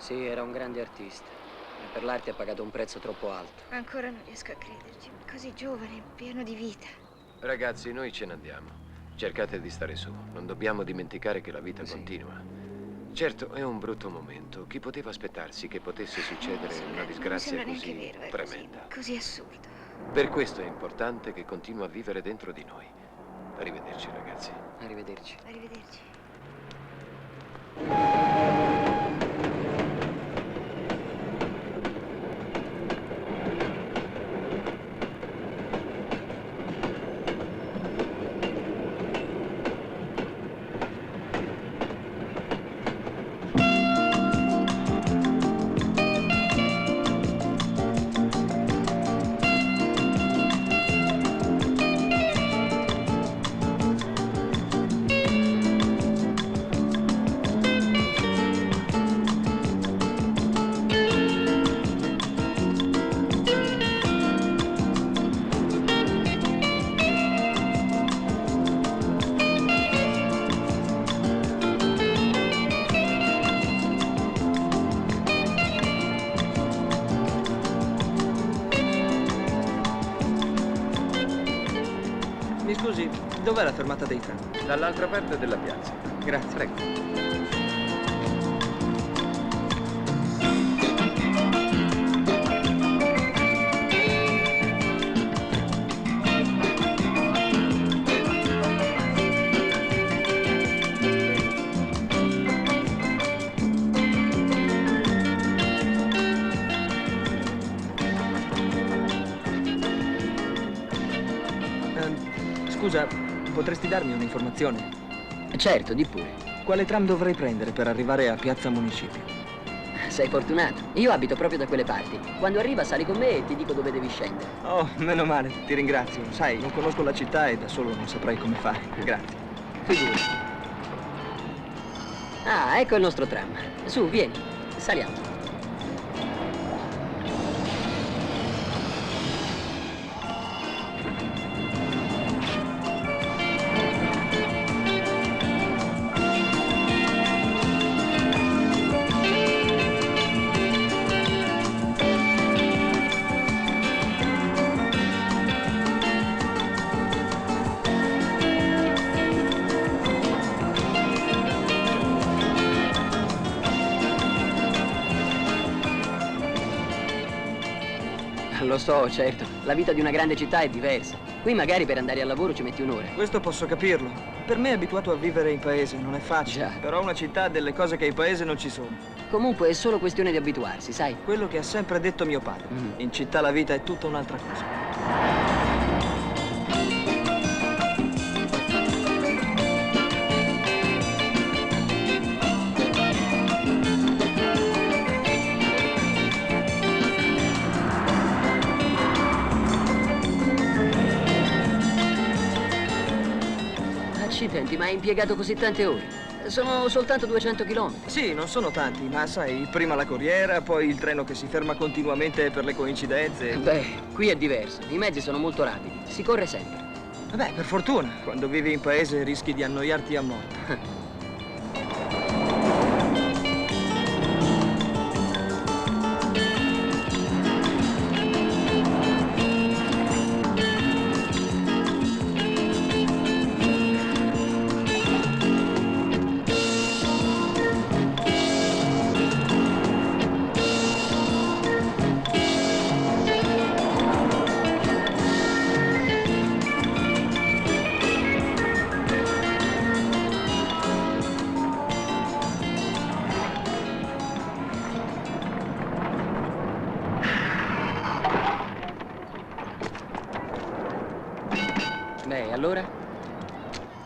Sì, era un grande artista. E per l'arte ha pagato un prezzo troppo alto. Ancora non riesco a crederci. Così giovane, pieno di vita. Ragazzi, noi ce ne andiamo. Cercate di stare su. Non dobbiamo dimenticare che la vita Sì. continua. Certo, è un brutto momento. Chi poteva aspettarsi che potesse succedere una disgrazia non così sembra neanche vero, è tremenda? così assurdo. Per questo è importante che continua a vivere dentro di noi. Arrivederci, ragazzi. Arrivederci. Arrivederci. Mi scusi, dov'è la fermata dei tram? Dall'altra parte della piazza. Grazie. Prego. Scusa, potresti darmi un'informazione? Certo, di pure. Quale tram dovrei prendere per arrivare a Piazza Municipio? Sei fortunato. Io abito proprio da quelle parti. Quando arriva sali con me e ti dico dove devi scendere. Oh, meno male, ti ringrazio. Sai, non conosco la città e da solo non saprei come fare. Grazie. Figurati. Ah, ecco il nostro tram. Su, vieni. Saliamo. Lo so, certo. La vita di una grande città è diversa. Qui magari per andare al lavoro ci metti un'ora. Questo posso capirlo. Per me abituato a vivere in paese non è facile. Già. Però una città ha delle cose che in paese non ci sono. Comunque è solo questione di abituarsi, sai? Quello che ha sempre detto mio padre. In città la vita è tutta un'altra cosa. Accidenti, ma hai impiegato così tante ore? Sono soltanto 200 chilometri. Sì, non sono tanti, ma sai, prima la corriera, poi il treno che si ferma continuamente per le coincidenze. Beh, qui è diverso. I mezzi sono molto rapidi. Si corre sempre. Vabbè, per fortuna. Quando vivi in paese rischi di annoiarti a morte. Beh, allora?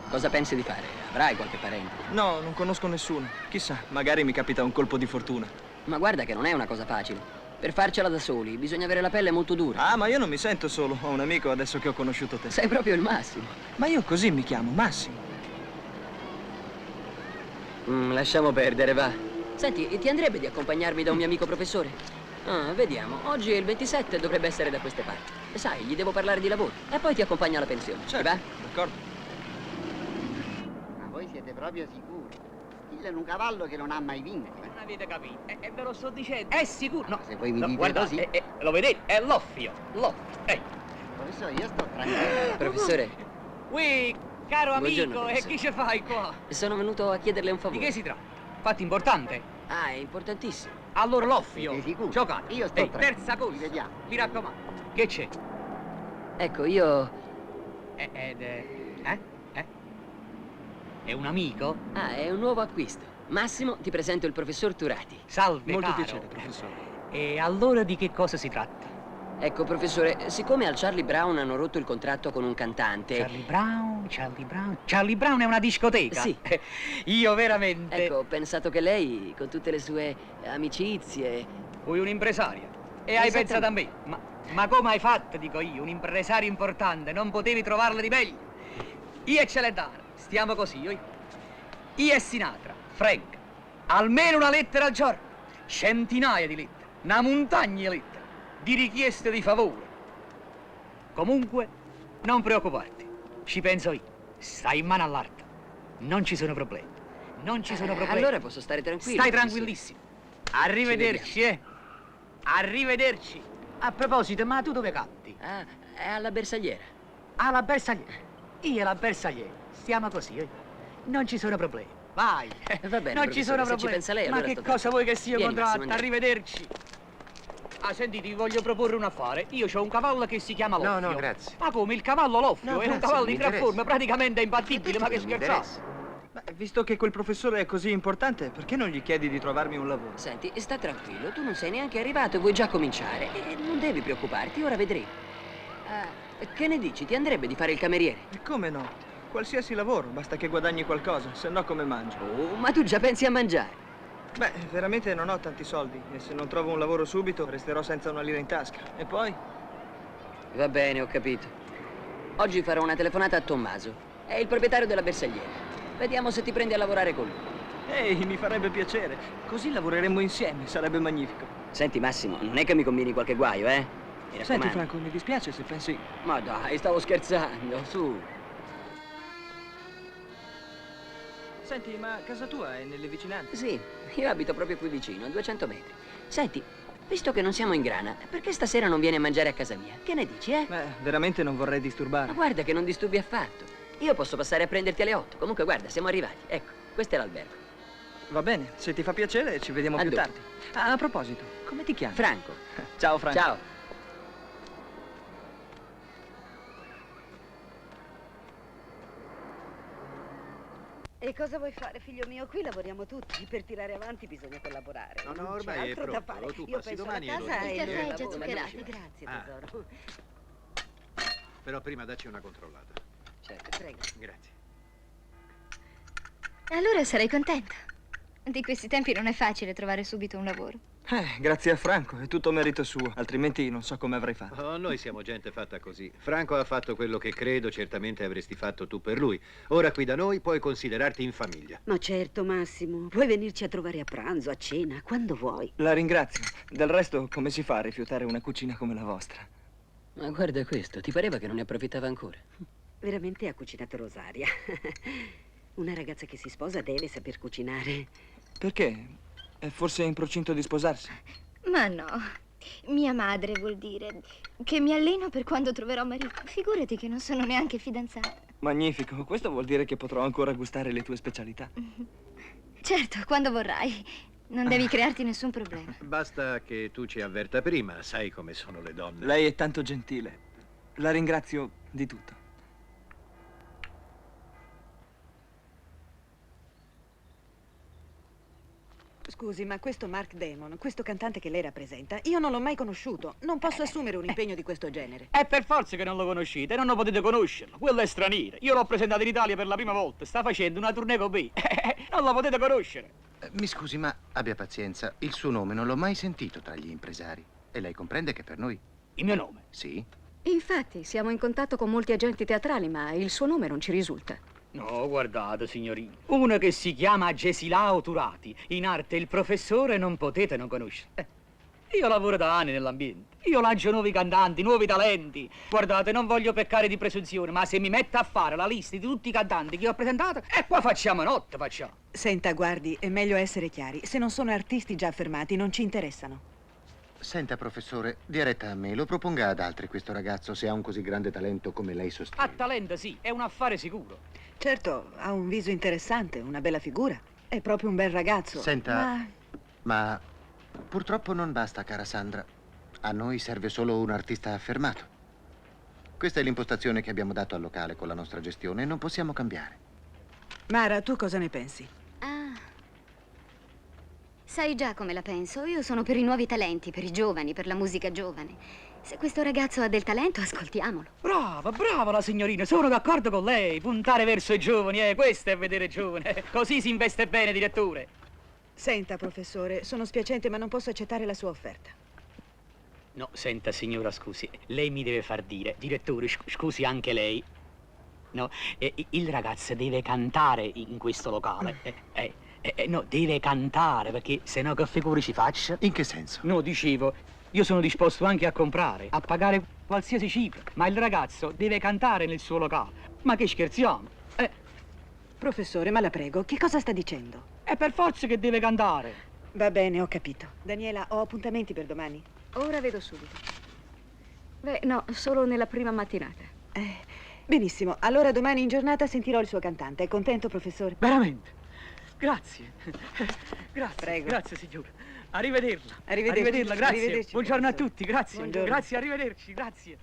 Cosa pensi di fare? Avrai qualche parente? No, non conosco nessuno. Chissà, magari mi capita un colpo di fortuna. Ma guarda che non è una cosa facile. Per farcela da soli bisogna avere la pelle molto dura. Ah, ma io non mi sento solo. Ho un amico adesso che ho conosciuto te. Sei proprio il massimo. Ma io così mi chiamo, Massimo. Lasciamo perdere, va. Senti, ti andrebbe di accompagnarmi da un mio amico professore? Ah, vediamo. Oggi è il 27 dovrebbe essere da queste parti. Sai, gli devo parlare di lavoro. E poi ti accompagno alla pensione. Ti Certo, va? d'accordo. Ma voi siete proprio sicuri? Il è un cavallo che non ha mai vinto. Non avete capito, e ve lo sto dicendo, è sicuro. No, Se voi mi no, dite guardate, così. lo vedete? È l'offio, Professore, io sto tranquillo. Professore, Ui, caro Buongiorno, amico, e professore. chi ci fai qua? sono venuto a chiederle un Di favore. che si tratta? Fatto importante? Ah, è importantissimo. Allora l'offio, Siete sicuri? giocate. Io sto Ehi, tranquillo. terza cosa, Ci vediamo. mi raccomando. Che c'è? Ecco, io... È un amico? Ah, è un nuovo acquisto. Massimo, ti presento il professor Turati. Salve, Molto caro. piacere, professore. E allora di che cosa si tratta? Ecco, professore, siccome al Charlie Brown hanno rotto il contratto con un cantante... Charlie Brown. Charlie Brown è una discoteca? Sì. Io veramente... Ecco, ho pensato che lei, con tutte le sue amicizie... Vuoi un impresario? E hai Esattamente. pensato a me? Ma come hai fatto, dico io, un impresario importante? Non potevi trovarlo di meglio? Io e Celentano, stiamo così, io e Sinatra, Frank, almeno una lettera al giorno, centinaia di lettere, una montagna di lettere, di richieste di favore. Comunque, non preoccuparti, ci penso io, stai in mano all'arte, non ci sono problemi, non ci sono problemi. Allora posso stare tranquillo. Stai professore. tranquillissimo. Arrivederci, Arrivederci. A proposito, ma tu dove canti? Ah, è alla bersagliera. Alla bersagliera. Io e la bersagliera. Stiamo così, Non ci sono problemi. Vai. Va bene, Non ci sono professore, se ci problemi. pensa lei, Ma allora che sto cosa tranquillo. vuoi che sia Vieni, contratto? Massimo, andiamo. Arrivederci. Ah, sentite, vi voglio proporre un affare. Io ho un cavallo che si chiama Loffio. No, grazie. Ma come, il cavallo Loffio? No, è un grazie, cavallo non di mi gran interessa. forma, praticamente è imbattibile, ma che Non mi scherzate? interessa. Beh, visto che quel professore è così importante, perché non gli chiedi di trovarmi un lavoro? Senti, sta tranquillo, tu non sei neanche arrivato e vuoi già cominciare. E non devi preoccuparti, ora vedremo. Ah, che ne dici? Ti andrebbe di fare il cameriere? E come no? Qualsiasi lavoro, basta che guadagni qualcosa, se no come mangio? Oh, ma tu già pensi a mangiare? Beh, veramente non ho tanti soldi e se non trovo un lavoro subito resterò senza una lira in tasca. E poi? Va bene, ho capito. Oggi farò una telefonata a Tommaso. È il proprietario della bersagliera. Vediamo se ti prendi a lavorare con lui. Ehi, mi farebbe piacere. Così lavoreremmo insieme, sarebbe magnifico. Senti, Massimo, non è che mi combini qualche guaio, Mi Senti, raccomando. Franco, mi dispiace se pensi... Ma dai, stavo scherzando, su. Senti, ma casa tua è nelle vicinanze? Sì, io abito proprio qui vicino, a 200 metri. Senti, visto che non siamo in grana, perché stasera non vieni a mangiare a casa mia? Che ne dici, Beh, veramente non vorrei Ma disturbare. guarda che non disturbi affatto. Io posso passare a prenderti alle 8. Comunque, guarda, siamo arrivati. Ecco, questo è l'albergo. Va bene, se ti fa piacere ci vediamo A più dopo. tardi. Ah, a proposito, come ti chiami? Franco. Ciao, Franco. Ciao. E cosa vuoi fare, figlio mio? Qui lavoriamo tutti. Per tirare avanti bisogna collaborare. No, Non ormai c'è è altro da pronto. fare. Tu Io passi penso domani e alla lo casa dici. e Il caffè è già lavoro. zuccherato. Grazie, Ah. tesoro. Però prima dacci una controllata. Certo. Prego. Grazie. Allora sarai contenta. Di questi tempi non è facile trovare subito un lavoro. Grazie a Franco, è tutto merito suo, altrimenti non so come avrei fatto. Oh, noi siamo gente fatta così. Franco ha fatto quello che credo certamente avresti fatto tu per lui. Ora qui da noi puoi considerarti in famiglia. Ma certo, Massimo. Puoi venirci a trovare a pranzo, a cena, quando vuoi. La ringrazio. Del resto, come si fa a rifiutare una cucina come la vostra? Ma guarda questo, ti pareva che non ne approfittava ancora? Veramente ha cucinato Rosaria. Una ragazza che si sposa deve saper cucinare. Perché? È forse in procinto di sposarsi? Ma no. Mia madre vuol dire che mi alleno per quando troverò marito. Figurati che non sono neanche fidanzata. Magnifico, questo vuol dire che potrò ancora gustare le tue specialità. Certo, quando vorrai. Non devi crearti nessun problema. Basta che tu ci avverta prima, sai come sono le donne. Lei è tanto gentile. La ringrazio di tutto. Scusi, ma questo Mark Damon, questo cantante che lei rappresenta, io non l'ho mai conosciuto. Non posso assumere un impegno di questo genere. È per forza che non lo conoscete, non lo potete conoscerlo. Quello è straniero. Io l'ho presentato in Italia per la prima volta. Sta facendo una tournée con me. Non lo potete conoscere. Mi scusi, ma abbia pazienza. Il suo nome non l'ho mai sentito tra gli impresari. E lei comprende che per noi... Il mio nome? Sì? Infatti, siamo in contatto con molti agenti teatrali, ma il suo nome non ci risulta. No, guardate, signorina. Uno che si chiama Gesilao Turati. In arte il professore non potete non conoscere. Io lavoro da anni nell'ambiente. Io lancio nuovi cantanti, nuovi talenti. Guardate, non voglio peccare di presunzione, ma se mi metto a fare la lista di tutti i cantanti che ho presentato, e qua facciamo notte, facciamo. Senta, guardi, è meglio essere chiari. Se non sono artisti già affermati, non ci interessano. Senta, professore, dia retta a me. Lo proponga ad altri questo ragazzo se ha un così grande talento come lei sostiene. Ha talento, sì, è un affare sicuro. Certo, ha un viso interessante, una bella figura. È proprio un bel ragazzo. Senta, ma purtroppo non basta, cara Sandra. A noi serve solo un artista affermato. Questa è l'impostazione che abbiamo dato al locale con la nostra gestione e non possiamo cambiare. Mara, tu cosa ne pensi? Sai già come la penso. Io sono per i nuovi talenti, per i giovani, per la musica giovane. Se questo ragazzo ha del talento, ascoltiamolo. Brava, brava la signorina, sono d'accordo con lei. Puntare verso i giovani, questo è vedere giovane. Così si investe bene, direttore. Senta, professore, sono spiacente, ma non posso accettare la sua offerta. No, senta, signora, scusi, lei mi deve far dire, direttore, scusi anche lei. No, il ragazzo deve cantare in questo locale. No, deve cantare, perché se no che figure ci faccia? In che senso? No, dicevo, io sono disposto anche a comprare, a pagare qualsiasi cifra, ma il ragazzo deve cantare nel suo locale. Ma che scherziamo? Professore, ma la prego, che cosa sta dicendo? È per forza che deve cantare. Va bene, ho capito. Daniela, ho appuntamenti per domani. Ora vedo subito. Beh, no, solo nella prima mattinata. Benissimo, allora domani in giornata sentirò il suo cantante. È contento, professore? Veramente? Grazie. Grazie. Prego. Grazie, signora. Arrivederla. Arrivederla, grazie. arrivederci, Buongiorno a professore. tutti, grazie. Buongiorno. Grazie, arrivederci, grazie.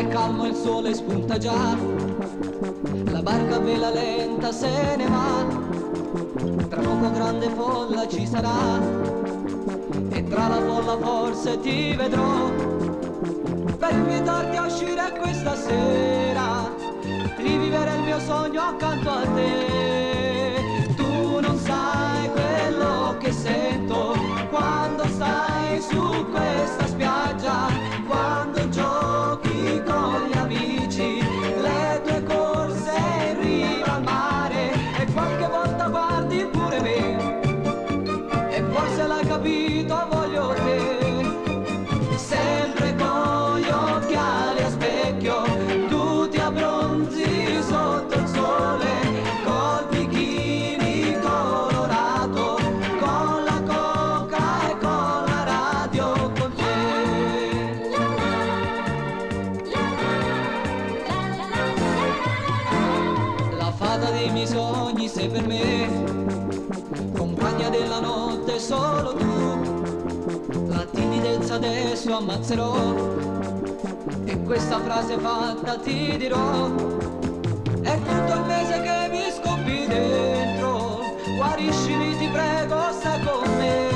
Calmo, il sole spunta già, la barca a vela lenta se ne va, tra poco grande folla ci sarà, e tra la folla forse ti vedrò, per invitarti a uscire questa sera, rivivere il mio sogno accanto a te. Tu non sai quello che sento quando stai su questa spiaggia, quando giochi con gli amici, le tue corse in riva al mare, e qualche volta guardi pure me, e forse l'hai capito, voglio te, sempre con gli occhiali a specchio, tu ti abbronzi sotto il sole, col bikini colorato, con la coca e con la radio con te. La fata dei miei sogni sei per me, compagna della notte solo tu, la timidezza adesso ammazzerò, e questa frase fatta ti dirò, è tutto il mese che mi scoppi dentro, guariscimi ti prego, stai con me.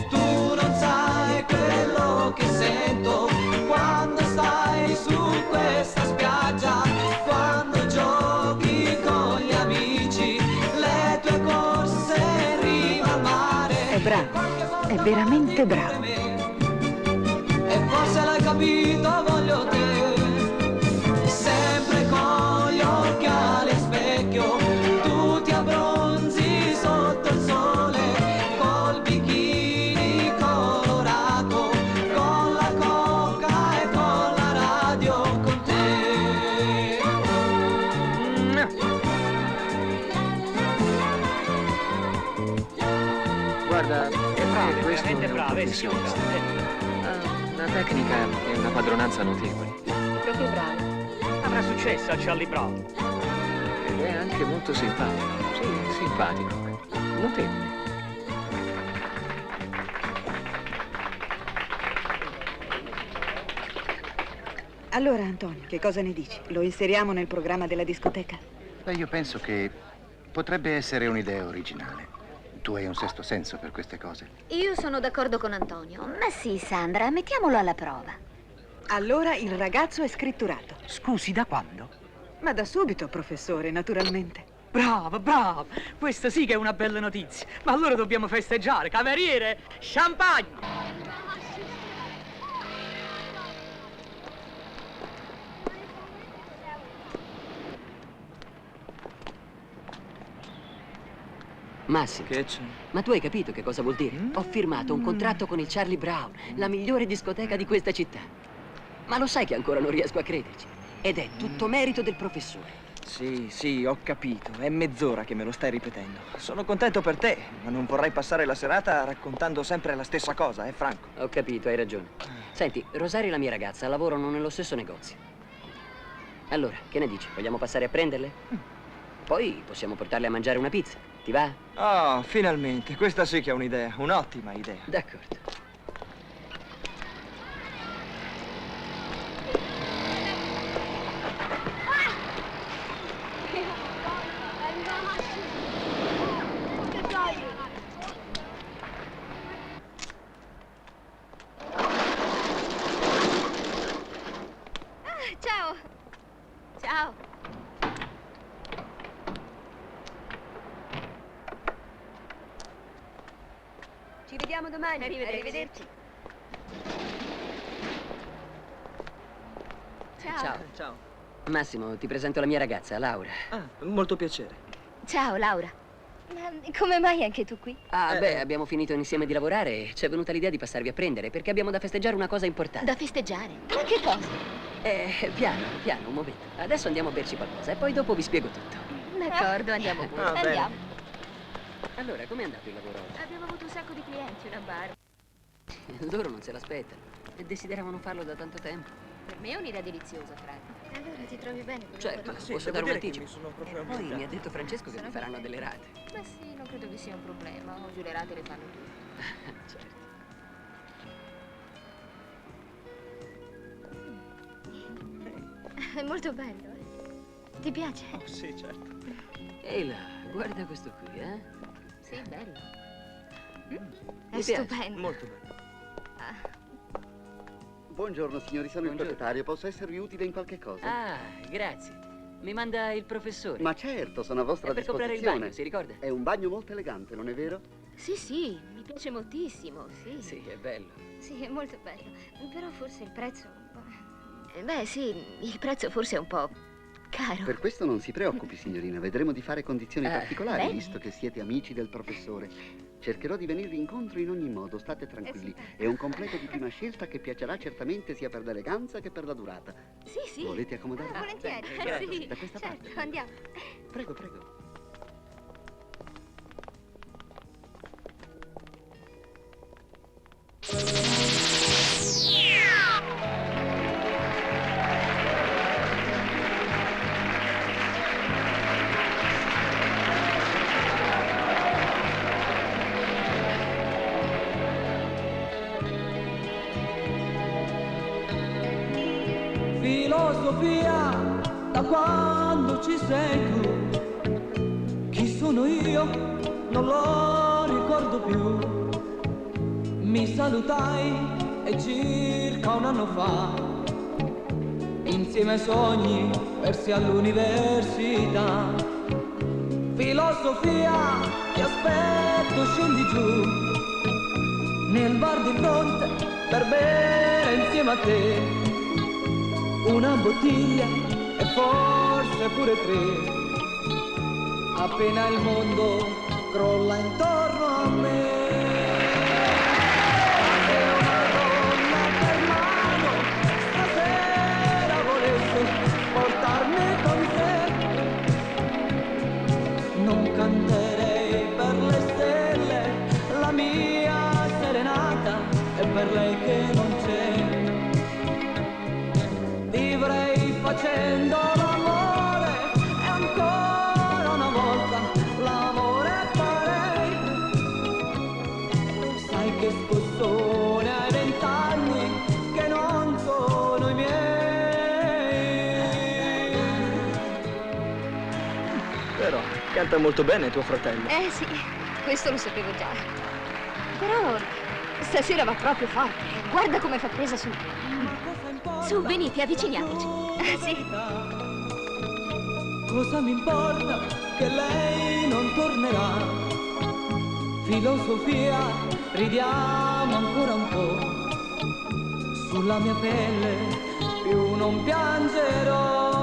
Tu non sai quello che sento quando stai su questa spiaggia, quando giochi con gli amici, le tue corse in riva al mare. È bravo, è veramente bravo. E forse l'hai capito, voglio te, sempre con gli occhiali a specchio, tu ti abbronzi sotto il sole, col bikini colorato, con la coca e con la radio con te. Guarda, Brave, questo veramente è un brave, professionista. signora. Una tecnica e una padronanza notevoli. Proprio bravo. Avrà successo a Charlie Brown. Ed è anche molto simpatico. Sì, simpatico. Notevole. Allora, Antonio, che cosa ne dici? Lo inseriamo nel programma della discoteca? Beh, io penso che potrebbe essere un'idea originale. Tu hai un sesto senso per queste cose. Io sono d'accordo con Antonio. Ma sì, Sandra, mettiamolo alla prova. Allora il ragazzo è scritturato. Scusi, da quando? Ma da subito, professore, naturalmente. Brava, brava! Questa sì che è una bella notizia. Ma allora dobbiamo festeggiare. Cameriere, champagne! Massimo, Che c'è? ma tu hai capito che cosa vuol dire? Ho firmato un contratto con il Charlie Brown, la migliore discoteca di questa città. Ma lo sai che ancora non riesco a crederci? Ed è tutto merito del professore. Sì, ho capito. È mezz'ora che me lo stai ripetendo. Sono contento per te, ma non vorrei passare la serata raccontando sempre la stessa cosa, Franco? Ho capito, hai ragione. Senti, Rosaria e la mia ragazza lavorano nello stesso negozio. Allora, che ne dici? Vogliamo passare a prenderle? Poi possiamo portarle a mangiare una pizza. Ti va? Oh, finalmente. Questa sì che è un'idea, un'ottima idea. D'accordo. Ciao. Ciao. Ci vediamo domani. Arrivederci. Ciao. Ciao. Massimo, ti presento la mia ragazza, Laura. Ah, molto piacere. Ciao, Laura. Ma come mai anche tu qui? Abbiamo finito insieme di lavorare e ci è venuta l'idea di passarvi a prendere perché abbiamo da festeggiare una cosa importante. Da festeggiare? Ma che cosa? Piano, un momento. Adesso andiamo a berci qualcosa e poi dopo vi spiego tutto. D'accordo, andiamo pure. Ah, bene. Andiamo. Allora, com'è andato il lavoro oggi? Abbiamo avuto un sacco di clienti, una bar. Loro non se l'aspettano e desideravano farlo da tanto tempo. Per me è un'idea deliziosa, Franco. Allora ti trovi bene con Certo, sì, posso devo dare un dire che anticipo. mi sono proprio E poi ambientato. mi ha detto Francesco che mi faranno delle rate. Ma sì, non credo che sia un problema. Oggi le rate le fanno tutti. Certo. È molto bello, eh? Ti piace? Oh, sì, certo. Ehi là, guarda questo qui, eh? Sì, bello. È Mi piace. stupendo. Molto bello. Buongiorno signori, sono il proprietario. Posso esservi utile in qualche cosa? Ah, grazie. Mi manda il professore. Ma certo, sono a vostra È per comprare il disposizione. bagno, si ricorda? È un bagno molto elegante, non è vero? Sì, mi piace moltissimo, sì. Sì, è bello. Sì, è molto bello. Però forse il prezzo... Beh, sì, il prezzo forse è un po' caro. Per questo non si preoccupi, signorina. Vedremo di fare condizioni particolari, bene. visto che siete amici del professore. Cercherò di venirvi incontro in ogni modo, state tranquilli. È un completo di prima scelta che piacerà certamente sia per l'eleganza che per la durata. Sì. Volete accomodarvi? Volentieri. Sì, Da questa certo, parte. andiamo. Prego, prego. Filosofia, da quando ci sei tu, chi sono io non lo ricordo più. Mi salutai e circa un anno fa, insieme ai sogni persi all'università. Filosofia, ti aspetto, scendi giù, nel bar di fronte per bere insieme a te una bottiglia e forse pure tre, appena il mondo crolla intorno a me. Se una donna per mano stasera volesse portarmi con sé, non canterei per le stelle la mia serenata, è per lei che non c'è. Vivrei facendo l'amore e ancora una volta l'amore farei. Sai che scossone ai 20 anni che non sono i miei. Però canta molto bene tuo fratello. Sì, questo lo sapevo già. Però stasera va proprio forte. Guarda come fa presa su. Ma cosa Su, venite, avviciniamoci. Sì. Cosa mi importa che lei non tornerà? Filosofia, ridiamo ancora un po'. Sulla mia pelle più non piangerò.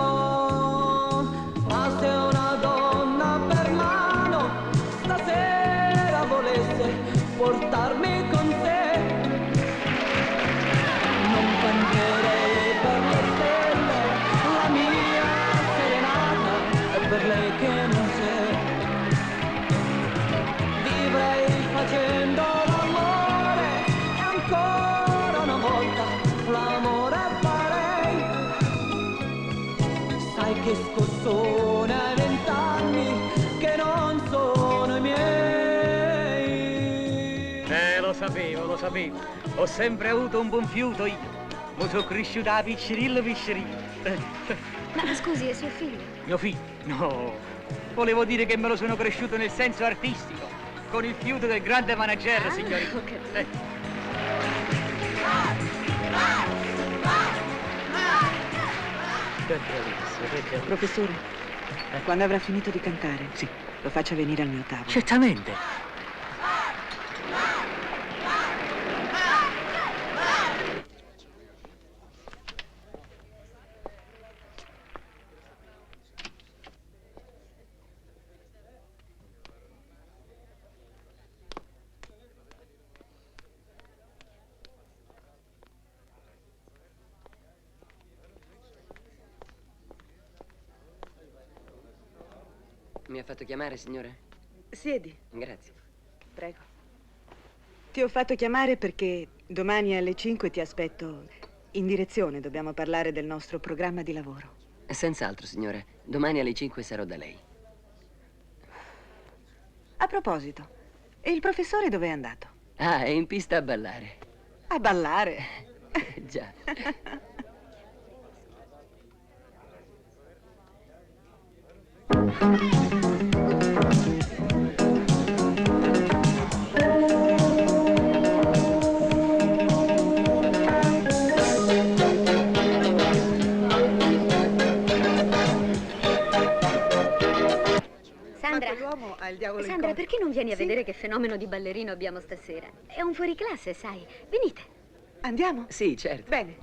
Ma se una donna per mano stasera volesse portarmi con sé, non canterei per le stelle la mia serenata, è per lei che non c'è. Vivrei facendo l'amore e ancora una volta l'amore farei. Sai che scossone ai 20 anni che non sono i miei. Lo sapevo, lo sapevo. Ho sempre avuto un buon fiuto io. Mi sono cresciuta a piccirillo. Ma scusi, è suo figlio? Mio figlio? No. Volevo dire che me lo sono cresciuto nel senso artistico, con il fiuto del grande manager, signorina. Che bellissimo. Professore, quando avrà finito di cantare, Sì. lo faccia venire al mio tavolo. Certamente. Mi ha fatto chiamare, signore? Siedi, Grazie. prego. Ti ho fatto chiamare perché domani alle 5 ti aspetto in direzione. Dobbiamo parlare del nostro programma di lavoro. Senz'altro, signore. Domani alle 5 sarò da lei. A proposito, e il professore dove è andato? Ah, è in pista a ballare. A ballare? Già. Sandra, Quell'uomo ha il diavolo in Sandra, corpo. perché non vieni a Sì? vedere che fenomeno di ballerino abbiamo stasera? È un fuoriclasse, sai. Venite. Andiamo? Sì, certo. Bene.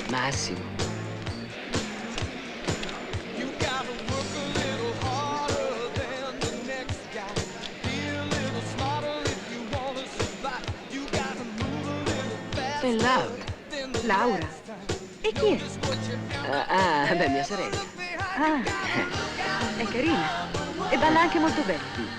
Massimo. È Laura. Laura? E chi è? Beh, mia sorella. Ah, è carina. E balla anche molto bene.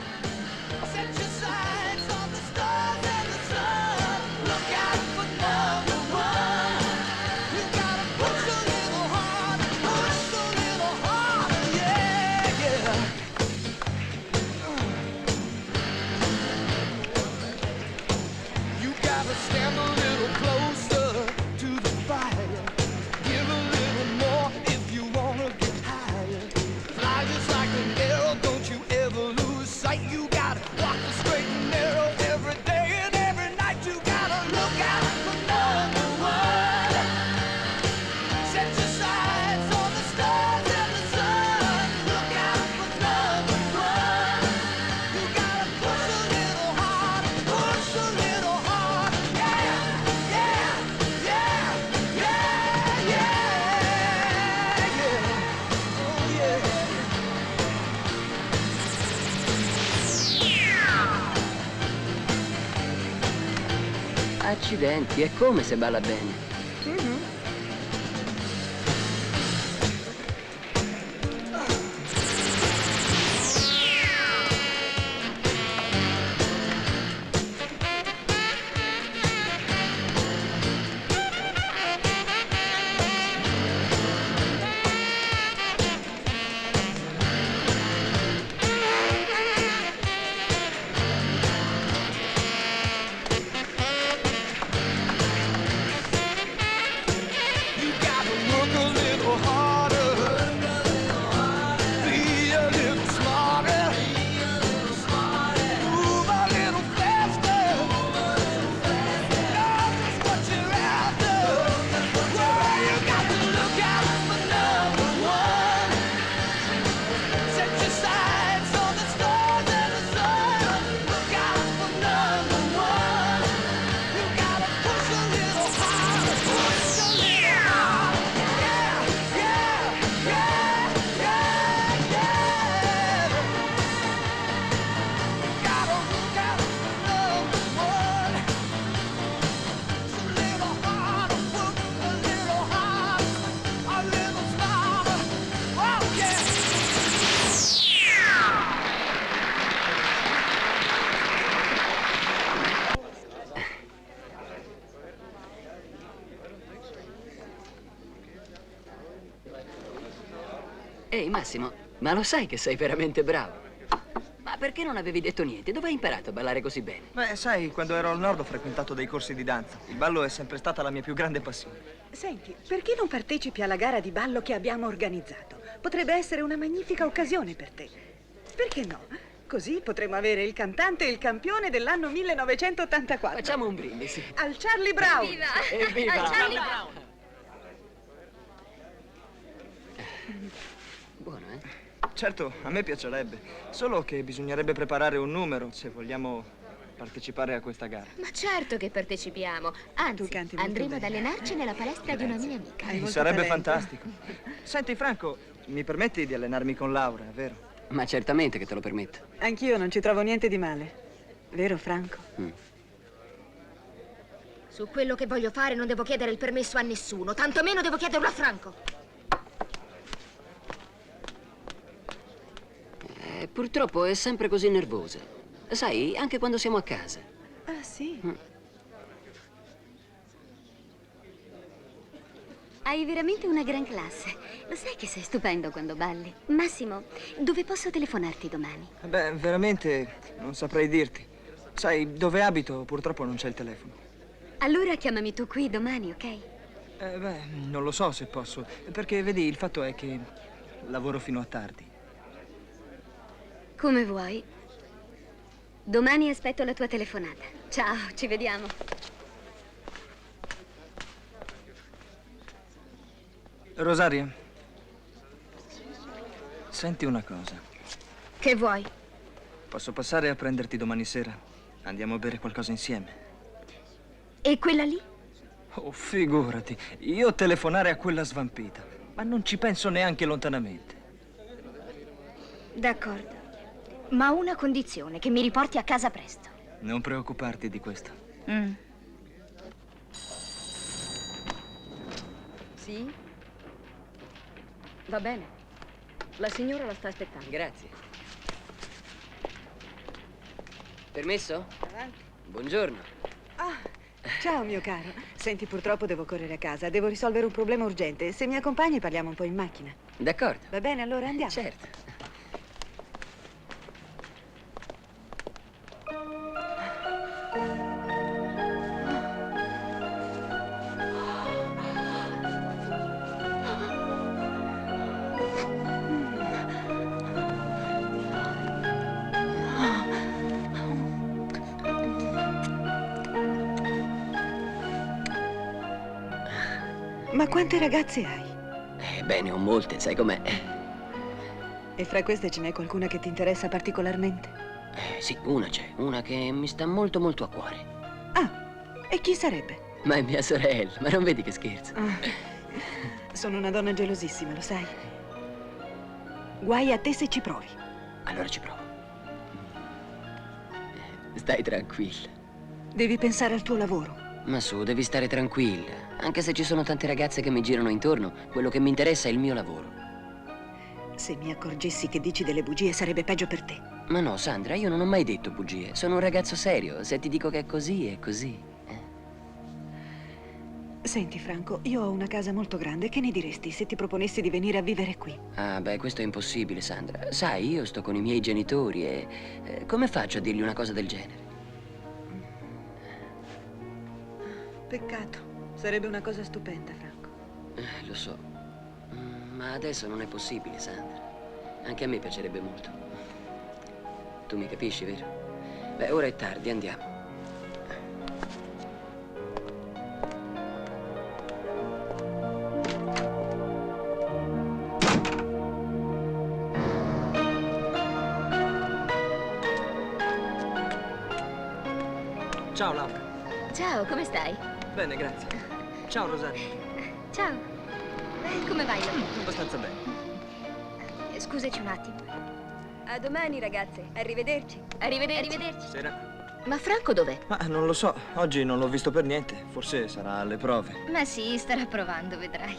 Accidenti, è come se balla bene. Ehi, Massimo, ma lo sai che sei veramente bravo? Ma perché non avevi detto niente? Dove hai imparato a ballare così bene? Beh, sai, quando ero al nord ho frequentato dei corsi di danza. Il ballo è sempre stata la mia più grande passione. Senti, perché non partecipi alla gara di ballo che abbiamo organizzato? Potrebbe essere una magnifica occasione per te. Perché no? Così potremo avere il cantante e il campione dell'anno 1984. Facciamo un brindisi. Al Charlie Brown! Evviva! Evviva! Al Charlie Brown! Buono, eh? Certo, a me piacerebbe. Solo che bisognerebbe preparare un numero se vogliamo partecipare a questa gara. Ma certo che partecipiamo. Anzi, canti molto andremo ad bene. allenarci nella palestra di una mia amica. Hai molto Sarebbe talento. fantastico. Senti, Franco, mi permetti di allenarmi con Laura, vero? Ma certamente che te lo permetto. Anch'io non ci trovo niente di male. Vero, Franco? Su quello che voglio fare non devo chiedere il permesso a nessuno, tantomeno devo chiederlo a Franco. Purtroppo è sempre così nervosa. Sai, anche quando siamo a casa. Ah, sì? Hai veramente una gran classe. Lo sai che sei stupendo quando balli? Massimo, dove posso telefonarti domani? Beh, veramente non saprei dirti. Sai, dove abito purtroppo non c'è il telefono. Allora chiamami tu qui domani, ok? Beh, non lo so se posso. Perché, vedi, il fatto è che lavoro fino a tardi. Come vuoi. Domani aspetto la tua telefonata. Ciao, ci vediamo. Rosaria, senti una cosa. Che vuoi? Posso passare a prenderti domani sera? Andiamo a bere qualcosa insieme. E quella lì? Oh, figurati, io telefonare a quella svampita. Ma non ci penso neanche lontanamente. D'accordo. Ma a una condizione, che mi riporti a casa presto. Non preoccuparti di questo. Sì? Va bene. La signora la sta aspettando. Grazie. Permesso? Avanti. Buongiorno. Ah, ciao mio caro. Senti, purtroppo devo correre a casa. Devo risolvere un problema urgente. Se mi accompagni parliamo un po' in macchina. D'accordo. Va bene, allora andiamo. Certo. Ma quante ragazze hai? Beh, ne ho molte, sai com'è? E fra queste ce n'è qualcuna che ti interessa particolarmente? Sì, una c'è, una che mi sta molto molto a cuore. Ah, e chi sarebbe? Ma è mia sorella, ma non vedi che scherzo? Sono una donna gelosissima, lo sai. Guai a te se ci provi. Allora ci provo. Stai tranquilla. Devi pensare al tuo lavoro. Ma su, devi stare tranquilla. Anche se ci sono tante ragazze che mi girano intorno, quello che mi interessa è il mio lavoro. Se mi accorgessi che dici delle bugie sarebbe peggio per te. Ma no, Sandra, io non ho mai detto bugie. Sono un ragazzo serio. Se ti dico che è così, è così. Senti, Franco, io ho una casa molto grande. Che ne diresti se ti proponessi di venire a vivere qui? Ah, beh, questo è impossibile, Sandra. Sai, io sto con i miei genitori e... come faccio a dirgli una cosa del genere? Peccato. Sarebbe una cosa stupenda, Franco. Lo so. Ma adesso non è possibile, Sandra. Anche a me piacerebbe molto. Tu mi capisci, vero? Beh, ora è tardi, andiamo. Ciao, Laura. Ciao, come stai? Bene, grazie. Ciao, Rosaria. Ciao. Come vai? Abbastanza bene. Scusaci un attimo. A domani, ragazze. Arrivederci. Arrivederci. Sera. Ma Franco dov'è? Ma non lo so, oggi non l'ho visto per niente. Forse sarà alle prove. Ma sì, starà provando, vedrai.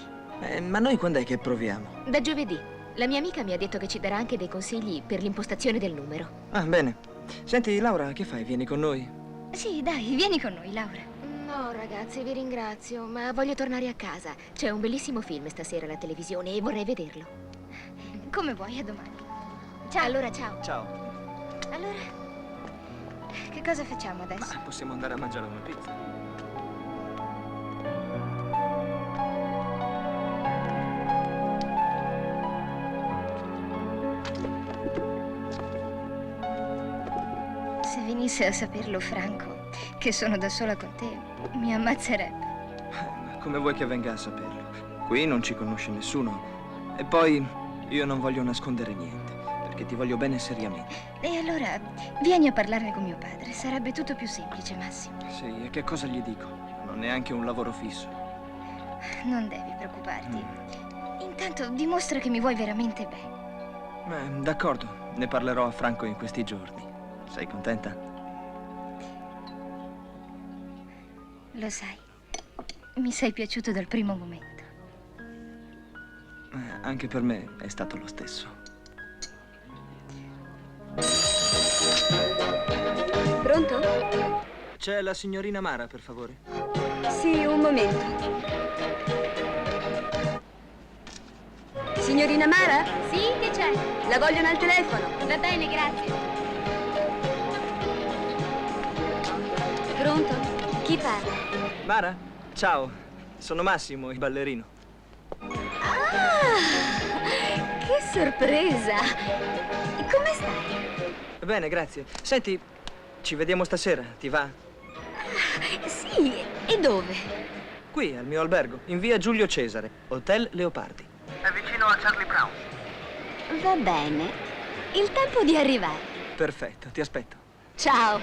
Ma noi quando è che proviamo? Da giovedì. La mia amica mi ha detto che ci darà anche dei consigli per l'impostazione del numero. Ah, bene. Senti, Laura, che fai? Vieni con noi? Sì, dai, vieni con noi, Laura. No, ragazzi, vi ringrazio, ma voglio tornare a casa. C'è un bellissimo film stasera alla televisione e vorrei vederlo. Come vuoi, a domani. Ciao. Allora, ciao. Ciao. Allora, che cosa facciamo adesso? Ma possiamo andare a mangiare una pizza. Se venisse a saperlo Franco, che sono da sola con te, mi ammazzerebbe. Ma come vuoi che venga a saperlo? Qui non ci conosce nessuno. E poi io non voglio nascondere niente, perché ti voglio bene seriamente. E allora, vieni a parlarne con mio padre. Sarebbe tutto più semplice, Massimo. Sì, e che cosa gli dico? Non ho neanche un lavoro fisso. Non devi preoccuparti. Intanto dimostra che mi vuoi veramente bene. D'accordo, ne parlerò a Franco in questi giorni. Sei contenta? Lo sai, mi sei piaciuto dal primo momento. Anche per me è stato lo stesso. Pronto? C'è la signorina Mara, per favore? Sì, un momento. Signorina Mara? Sì, che c'è? La vogliono al telefono. Va bene, grazie. Pronto? Chi parla? Mara? Ciao, sono Massimo, il ballerino. Che sorpresa! Come stai? Bene, grazie. Senti, ci vediamo stasera, ti va? Sì, e dove? Qui, al mio albergo, in via Giulio Cesare, Hotel Leopardi. È vicino a Charlie Brown. Va bene. Il tempo di arrivare. Perfetto, ti aspetto. Ciao.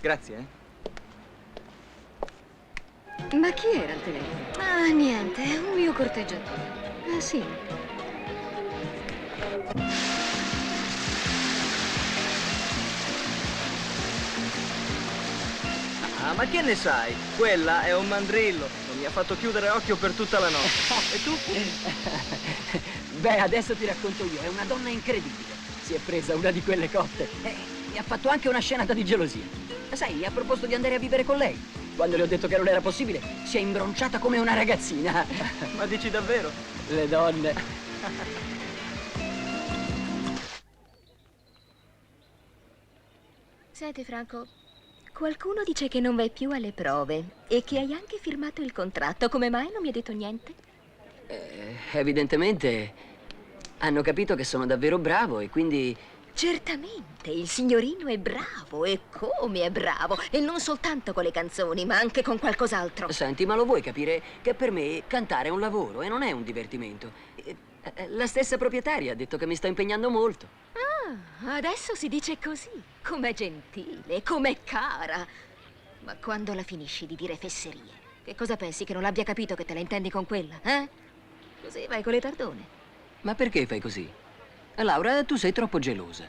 Grazie, Ma chi era al telefono? Ah, niente, è un mio corteggiatore. Ah, sì. Ah, ma che ne sai? Quella è un mandrillo. Non mi ha fatto chiudere occhio per tutta la notte. E tu? Beh, adesso ti racconto io. È una donna incredibile. Si è presa una di quelle cotte e ha fatto anche una scenata di gelosia. Sai, ha proposto di andare a vivere con lei. Quando le ho detto che non era possibile, si è imbronciata come una ragazzina. Ma dici davvero? Le donne. Senti, Franco, qualcuno dice che non vai più alle prove e che hai anche firmato il contratto. Come mai non mi hai detto niente? Evidentemente hanno capito che sono davvero bravo e quindi... Certamente, il signorino è bravo, e come è bravo, e non soltanto con le canzoni, ma anche con qualcos'altro. Senti, ma lo vuoi capire che per me cantare è un lavoro e non è un divertimento? La stessa proprietaria ha detto che mi sto impegnando molto. Ah, adesso si dice così. Com'è gentile, com'è cara. Ma quando la finisci di dire fesserie? Che cosa pensi, che non l'abbia capito che te la intendi con quella, eh? Così vai con le tardone. Ma perché fai così? Laura, tu sei troppo gelosa.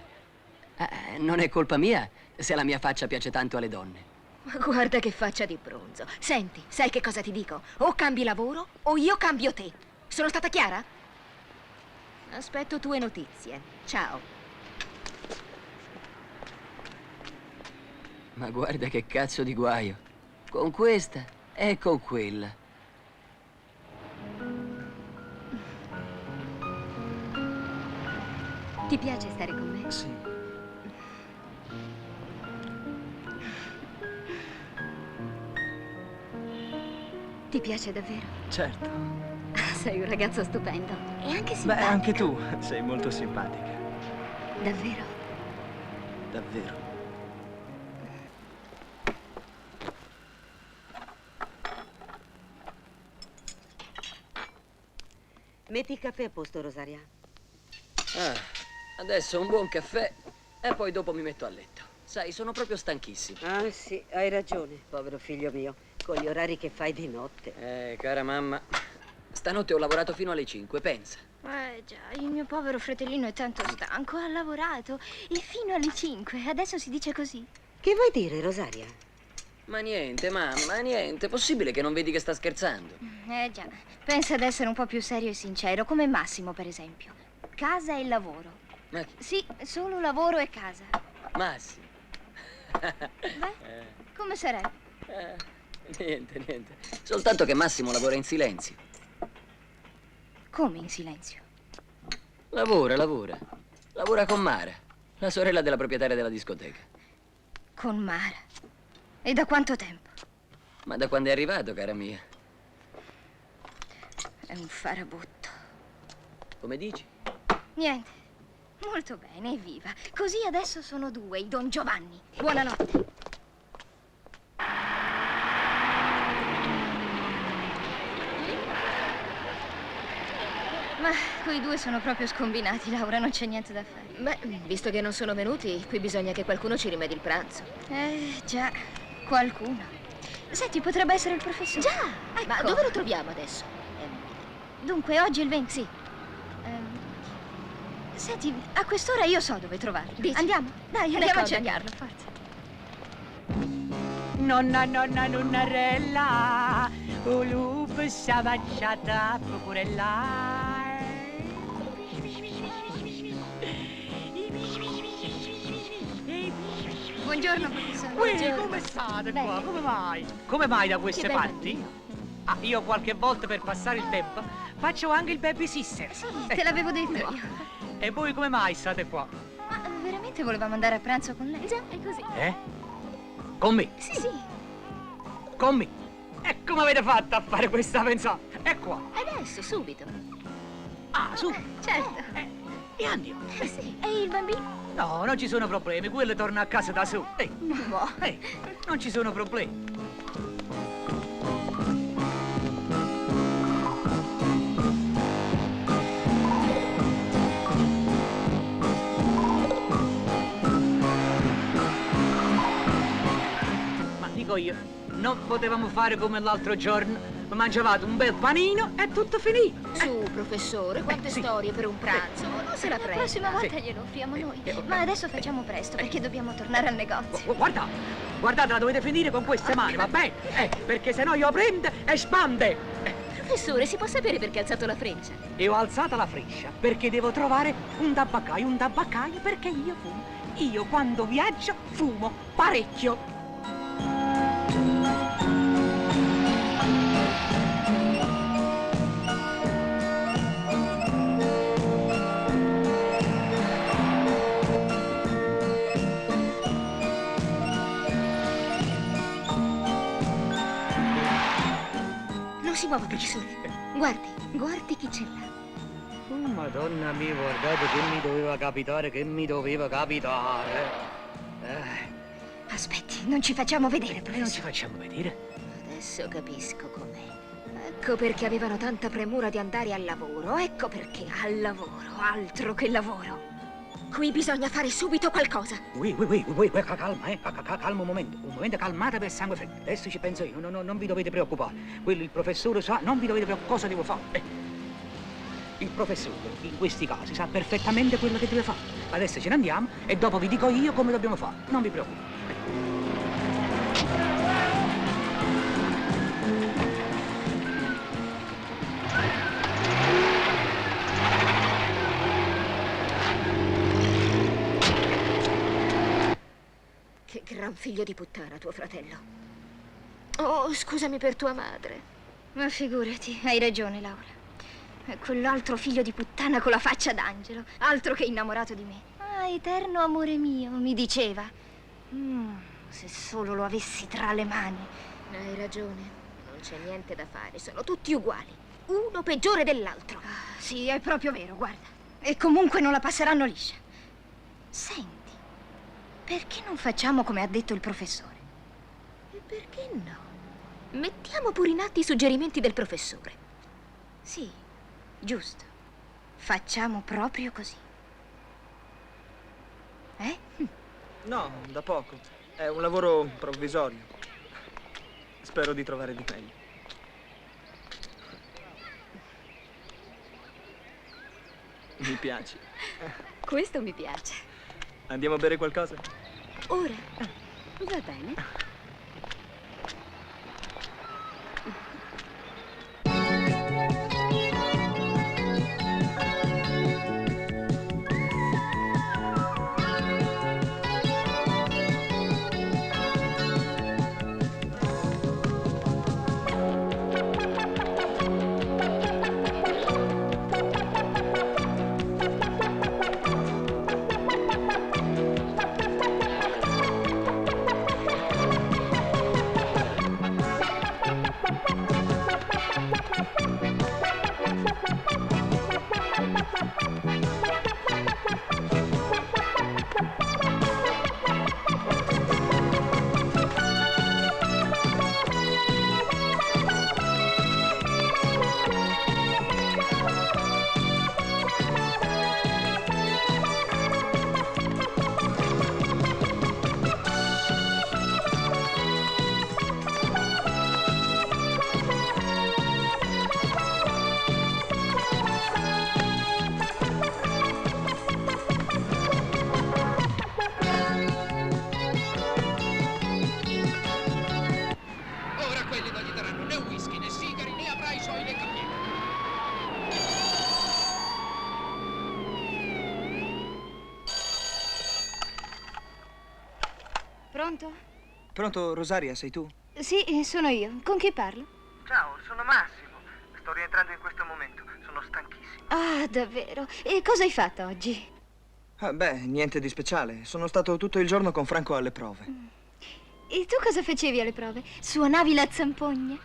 Non è colpa mia se la mia faccia piace tanto alle donne. Ma guarda che faccia di bronzo. Senti, sai che cosa ti dico? O cambi lavoro o io cambio te. Sono stata chiara? Aspetto tue notizie. Ciao. Ma guarda che cazzo di guaio. Con questa e con quella. Ti piace stare con me? Sì. Ti piace davvero? Certo. Sei un ragazzo stupendo. E anche simpatico. Beh, anche tu sei molto simpatica. Davvero? Davvero. Metti il caffè a posto, Rosaria. Adesso un buon caffè e poi dopo mi metto a letto. Sai, sono proprio stanchissimo. Ah, sì, hai ragione, povero figlio mio. Con gli orari che fai di notte. Cara mamma, stanotte ho lavorato fino alle 5, pensa. Già, il mio povero fratellino è tanto stanco, ha lavorato e fino alle 5, adesso si dice così. Che vuoi dire, Rosaria? Ma niente, mamma, niente. Possibile che non vedi che sta scherzando? Già, pensa ad essere un po' più serio e sincero, come Massimo, per esempio. Casa e lavoro. Ma... Sì, solo lavoro e casa. Massimo. Beh, come sarebbe? Niente. Soltanto che Massimo lavora in silenzio. Come in silenzio? Lavora. Lavora con Mara, la sorella della proprietaria della discoteca. Con Mara. E da quanto tempo? Ma da quando è arrivato, cara mia? È un farabutto. Come dici? Niente. Molto bene, evviva. Così adesso sono due, i Don Giovanni. Buonanotte. Ma quei due sono proprio scombinati, Laura, non c'è niente da fare. Beh, visto che non sono venuti, qui bisogna che qualcuno ci rimedi il pranzo. Già, qualcuno. Senti, potrebbe essere il professore. Già! Ecco. Ma dove lo troviamo adesso? Dunque, oggi è il 20, sì. Senti, a quest'ora io so dove trovarlo. Dici? Andiamo, dai, andiamo a D'accordo. cercarlo, forza. Nonnarella, o lupo s'avacciata procurella. Buongiorno, professore. Uè, come state qua? Come mai? Come mai da queste Che bel parti? Ah, io qualche volta per passare il tempo faccio anche il baby sister. Sì, te l'avevo detto io. E voi come mai state qua? Ma veramente volevamo andare a pranzo con lei? Già, è così. Con me? Sì. Con me? E come avete fatto a fare questa pensata? È qua. Adesso, subito. Ah, su. Certo. E andiamo. Sì. E il bambino? No, non ci sono problemi, quello torna a casa da solo. No. Non ci sono problemi. Ma dico io, non potevamo fare come l'altro giorno? Mangiavate un bel panino e tutto finito. Su, professore, quante storie per un pranzo. Non se la La prenda. prossima volta glielo offriamo noi. Ma adesso facciamo presto perché dobbiamo tornare al negozio. Guardate, la dovete finire con queste mani, va bene? Perché sennò io prende e spande. Professore, si può sapere perché ha alzato la freccia? E ho alzata la freccia perché devo trovare un tabaccaio perché io fumo. Io quando viaggio fumo parecchio. Non si muova, professore. Guardi chi c'è là. Oh, Madonna mia, guardate che mi doveva capitare. Aspetti, non ci facciamo vedere, Non ci professore. facciamo vedere? Adesso capisco com'è. Ecco perché avevano tanta premura di andare al lavoro. Ecco perché. Al lavoro, altro che lavoro. Qui bisogna fare subito qualcosa. Calma un momento, calmate per sangue freddo. Adesso ci penso io, non vi dovete preoccupare. Quello il professore sa, non vi dovete preoccupare cosa devo fare. Il professore, in questi casi, sa perfettamente quello che deve fare. Adesso ce ne andiamo e dopo vi dico io come dobbiamo fare. Non vi preoccupate. Che gran figlio di puttana, tuo fratello. Oh, scusami per tua madre. Ma figurati, hai ragione, Laura. È quell'altro figlio di puttana con la faccia d'angelo, altro che innamorato di me. Ah, eterno amore mio, mi diceva. Se solo lo avessi tra le mani. Hai ragione, non c'è niente da fare, sono tutti uguali. Uno peggiore dell'altro. Sì, è proprio vero, guarda. E comunque non la passeranno liscia. Senti, perché non facciamo come ha detto il professore? E perché no? Mettiamo pure in atto i suggerimenti del professore. Sì, giusto. Facciamo proprio così. No, da poco. È un lavoro provvisorio. Spero di trovare di meglio. Mi piaci. Questo mi piace. Andiamo a bere qualcosa? Ora. Va bene. Pronto? Pronto, Rosaria, sei tu? Sì, sono io. Con chi parlo? Ciao, sono Massimo. Sto rientrando in questo momento. Sono stanchissimo. Ah, davvero? E cosa hai fatto oggi? Ah, beh, niente di speciale. Sono stato tutto il giorno con Franco alle prove. E tu cosa facevi alle prove? Suonavi la zampogna?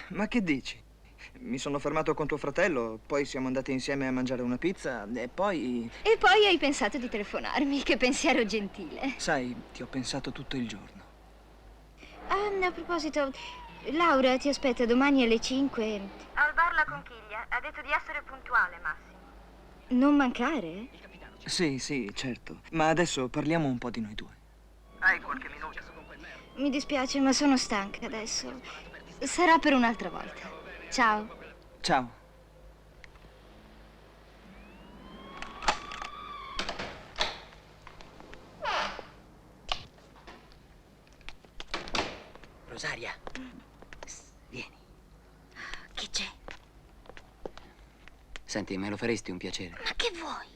Ma che dici? Mi sono fermato con tuo fratello, poi siamo andati insieme a mangiare una pizza e poi... E poi hai pensato di telefonarmi. Che pensiero gentile. Sai, ti ho pensato tutto il giorno. Ah, a proposito, Laura ti aspetta domani alle 5. Al bar La Conchiglia. Ha detto di essere puntuale, Massimo. Non mancare? Sì, certo. Ma adesso parliamo un po' di noi due. Hai qualche minuto? Mi dispiace, ma sono stanca adesso. Sarà per un'altra volta. Ciao. Ciao. Rosaria, vieni. Chi c'è? Senti, me lo faresti un piacere? Ma che vuoi?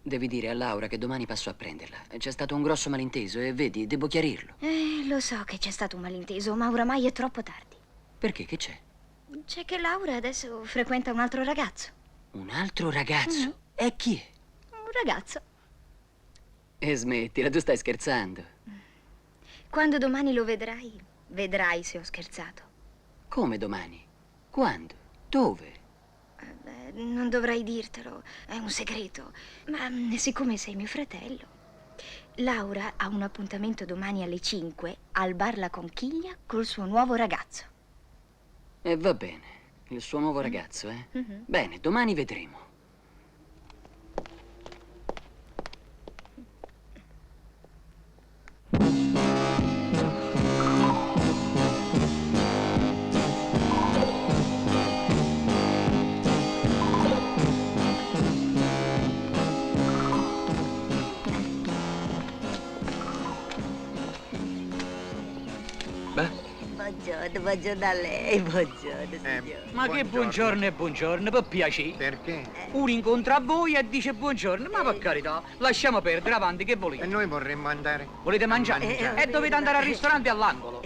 Devi dire a Laura che domani passo a prenderla. C'è stato un grosso malinteso e vedi, devo chiarirlo. Lo so che c'è stato un malinteso, ma oramai è troppo tardi. Perché? Che c'è? C'è che Laura adesso frequenta un altro ragazzo. Un altro ragazzo? E chi è? Un ragazzo. E smettila, tu stai scherzando. Quando domani lo vedrai, vedrai se ho scherzato. Come domani? Quando? Dove? Non dovrei dirtelo, è un segreto. Ma siccome sei mio fratello, Laura ha un appuntamento domani alle 5 al bar La Conchiglia col suo nuovo ragazzo. E va bene, il suo nuovo ragazzo, eh? Bene, domani vedremo. Buongiorno a lei, buongiorno signore. Ma che buongiorno e buongiorno, per piacere. Perché? Uno incontra a voi e dice buongiorno, ma per carità, lasciamo perdere, avanti, che volete? E noi vorremmo andare. Volete mangiare? E dovete andare al ristorante all'angolo.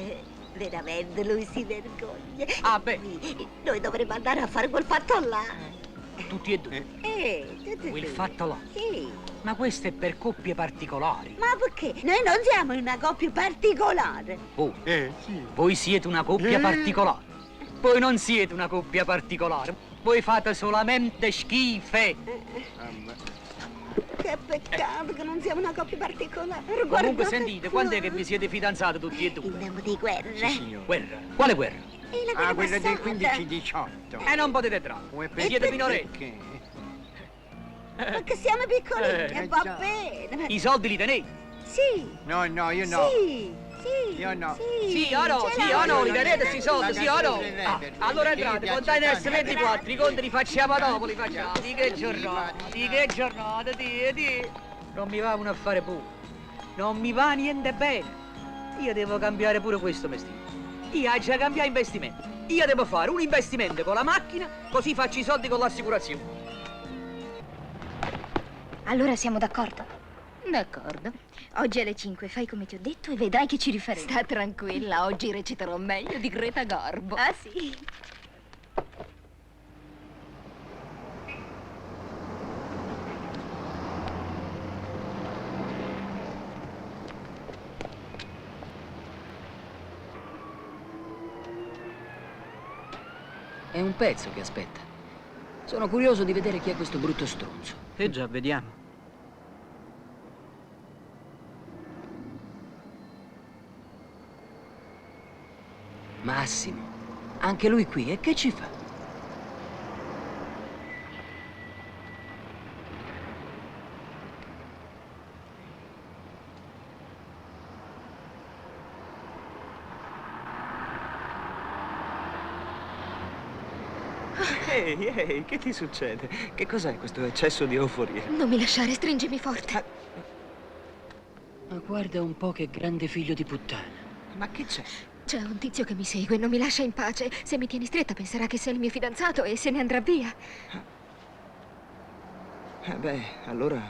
Veramente lui si vergogna. Ah, beh. Noi dovremmo andare a fare quel fatto là. Tutti e due. Quel fatto là. Sì. Ma questo è per coppie particolari. Ma perché? Noi non siamo una coppia particolare. Voi? Voi siete una coppia particolare. Voi non siete una coppia particolare. Voi fate solamente schife. Che peccato che non siamo una coppia particolare. Comunque sentite, quando è che vi siete fidanzati tutti e due? In nome di guerra. Guerra? Quale guerra? Quella del passata. 15-18. E non potete entrare. Siete minorenni. Perché siamo piccolini e va bene. I soldi li tenete? Sì. No, io no. Sì. Io no. Sì o no, sì o no, li tenete sti soldi, sì o no? Allora entrate, contate S24, i conti li facciamo dopo, li facciamo. Di che giornata, di. Non mi va un affare puro. Non mi va niente bene. Io devo cambiare pure questo mestiere. Io ho già cambiato investimento. Io devo fare un investimento con la macchina, così faccio i soldi con l'assicurazione. Allora siamo d'accordo? D'accordo. Oggi alle 5 fai come ti ho detto e vedrai che ci rifaremo. Sta tranquilla, oggi reciterò meglio di Greta Garbo. Ah, sì? È un pezzo che aspetta. Sono curioso di vedere chi è questo brutto stronzo. Già, vediamo. Massimo, anche lui qui, e che ci fa? Ehi, che ti succede? Che cos'è questo eccesso di euforia? Non mi lasciare, stringimi forte. Ma guarda un po' che grande figlio di puttana. Ma che c'è? C'è un tizio che mi segue e non mi lascia in pace. Se mi tieni stretta penserà che sei il mio fidanzato e se ne andrà via. Beh, allora,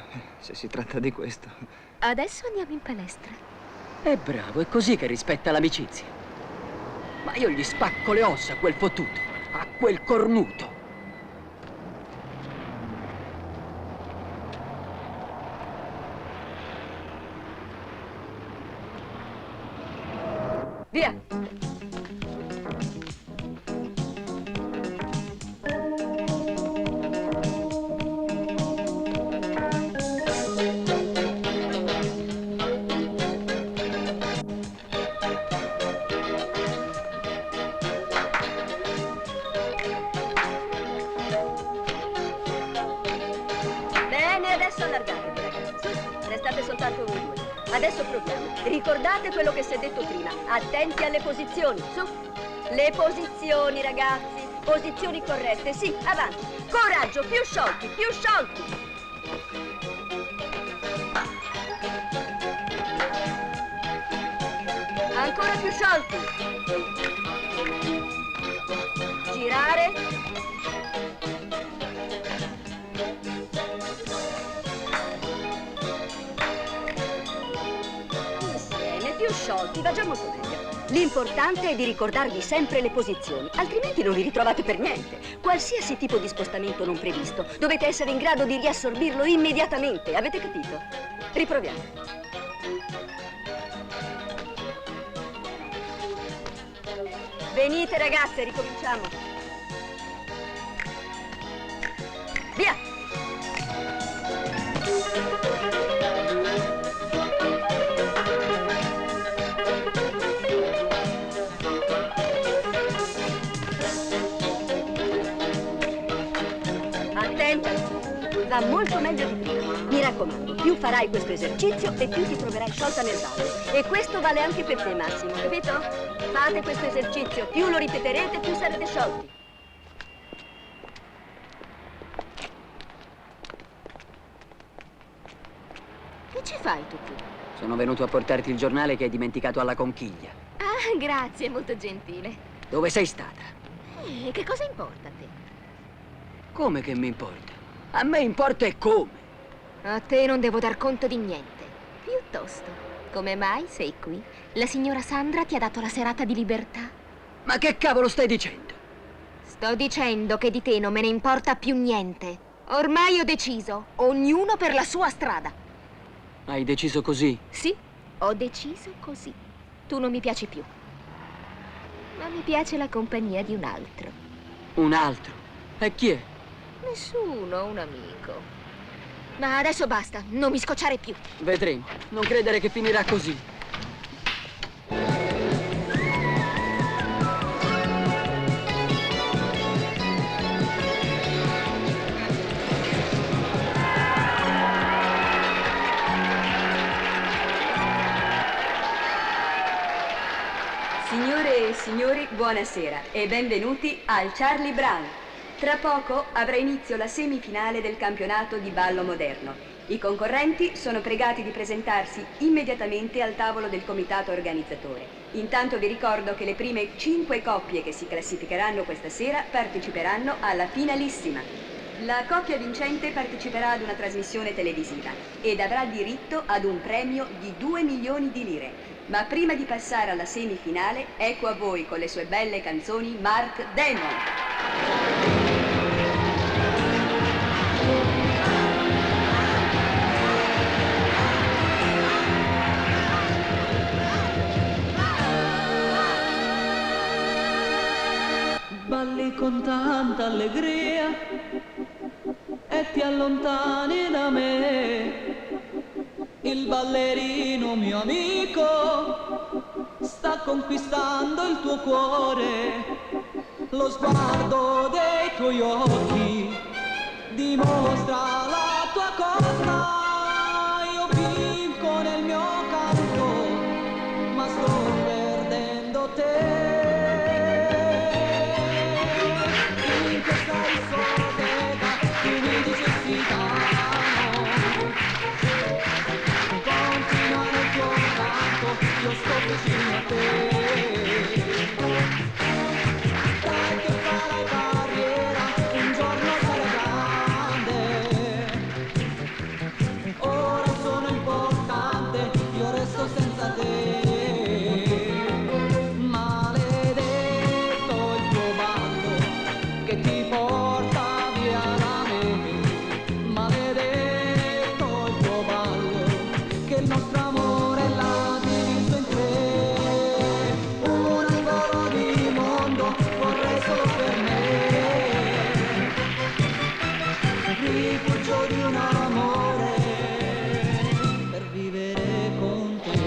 se si tratta di questo... Adesso andiamo in palestra. È bravo, è così che rispetta l'amicizia. Ma io gli spacco le ossa a quel fottuto, a quel cornuto. Via! Bene, adesso allargatevi, ragazzi. Su, restate soltanto voi due. Adesso proviamo. Ricordate quello che si è detto prima. Attenti alle posizioni, su. Le posizioni, ragazzi. Posizioni corrette, sì, avanti. Coraggio, più sciolti, più sciolti. Ancora più sciolti. Girare. Più sciolti, va già molto meglio. L'importante è di ricordarvi sempre le posizioni, altrimenti non vi ritrovate per niente. Qualsiasi tipo di spostamento non previsto, dovete essere in grado di riassorbirlo immediatamente, avete capito? Riproviamo. Venite ragazze, ricominciamo. Via! Va molto meglio di prima. Mi raccomando, più farai questo esercizio e più ti troverai sciolta nel ballo. E questo vale anche per te, Massimo, capito? Fate questo esercizio, più lo ripeterete, più sarete sciolti. Che ci fai tu qui? Sono venuto a portarti il giornale che hai dimenticato alla conchiglia. Ah, grazie, molto gentile. Dove sei stata? Che cosa importa a te? Come che mi importa? A me importa e come. A te non devo dar conto di niente. Piuttosto, come mai sei qui? La signora Sandra ti ha dato la serata di libertà? Ma che cavolo stai dicendo? Sto dicendo che di te non me ne importa più niente. Ormai ho deciso, ognuno per la sua strada. Hai deciso così? Sì, ho deciso così. Tu non mi piaci più. Ma mi piace la compagnia di un altro. Un altro? E chi è? Nessuno, un amico. Ma adesso basta, non mi scocciare più. Vedremo. Non credere che finirà così. Signore e signori, buonasera e benvenuti al Charlie Brown. Tra poco avrà inizio la semifinale del campionato di ballo moderno. I concorrenti sono pregati di presentarsi immediatamente al tavolo del comitato organizzatore. Intanto vi ricordo che le prime 5 coppie che si classificheranno questa sera parteciperanno alla finalissima. La coppia vincente parteciperà ad una trasmissione televisiva ed avrà diritto ad un premio di 2 milioni di lire. Ma prima di passare alla semifinale, ecco a voi con le sue belle canzoni Mark Damon. Balli con tanta allegria e ti allontani da me. Il ballerino mio amico sta conquistando il tuo cuore. Lo sguardo dei tuoi occhi dimostra la tua cosa. Io vinco nel mio canto, ma sto perdendo te. In questa discoteca tu mi necessitano. Continua nel tuo canto, io sto vicino a te. Dai che farai carriera, un giorno sarai grande. Ora sono importante, io resto senza te. il nostro amore l'ha diviso in tre. Un angolo di mondo vorrei solo per me, rifugio di un amore per vivere con te.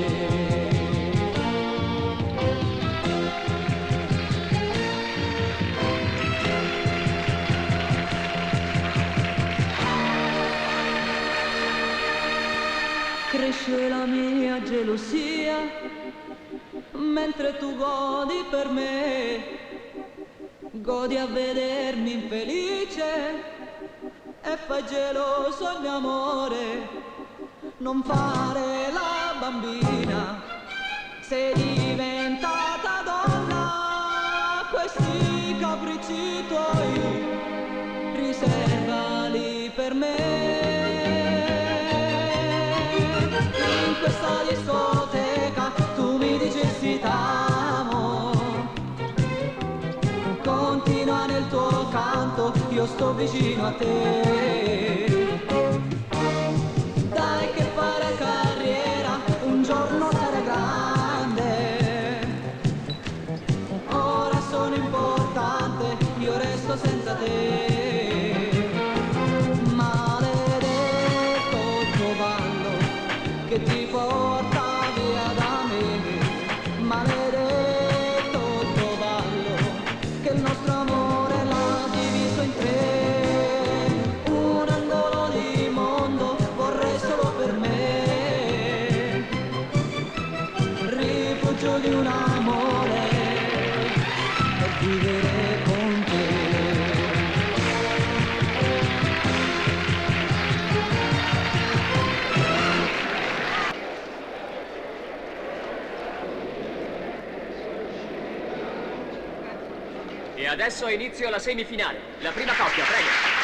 Cresce la mia gelosia mentre tu godi per me, godi a vedermi infelice e fai geloso il mio amore. Non fare la bambina, sei diventata donna, questi capricci tuoi riservali per me. In questa discoteca tu mi dicessi t'amo, continua nel tuo canto, io sto vicino a te. Dai che fare carriera, un giorno sarai grande, ora sono importante, io resto senza te. Maledetto il tuo ballo che ti porta via da me, maledetto il tuo ballo che il nostro amore l'ha diviso in tre. Un angolo di mondo vorrei solo per me, rifugio di un amore per vivere con te. E adesso inizio la semifinale. La prima coppia, prego.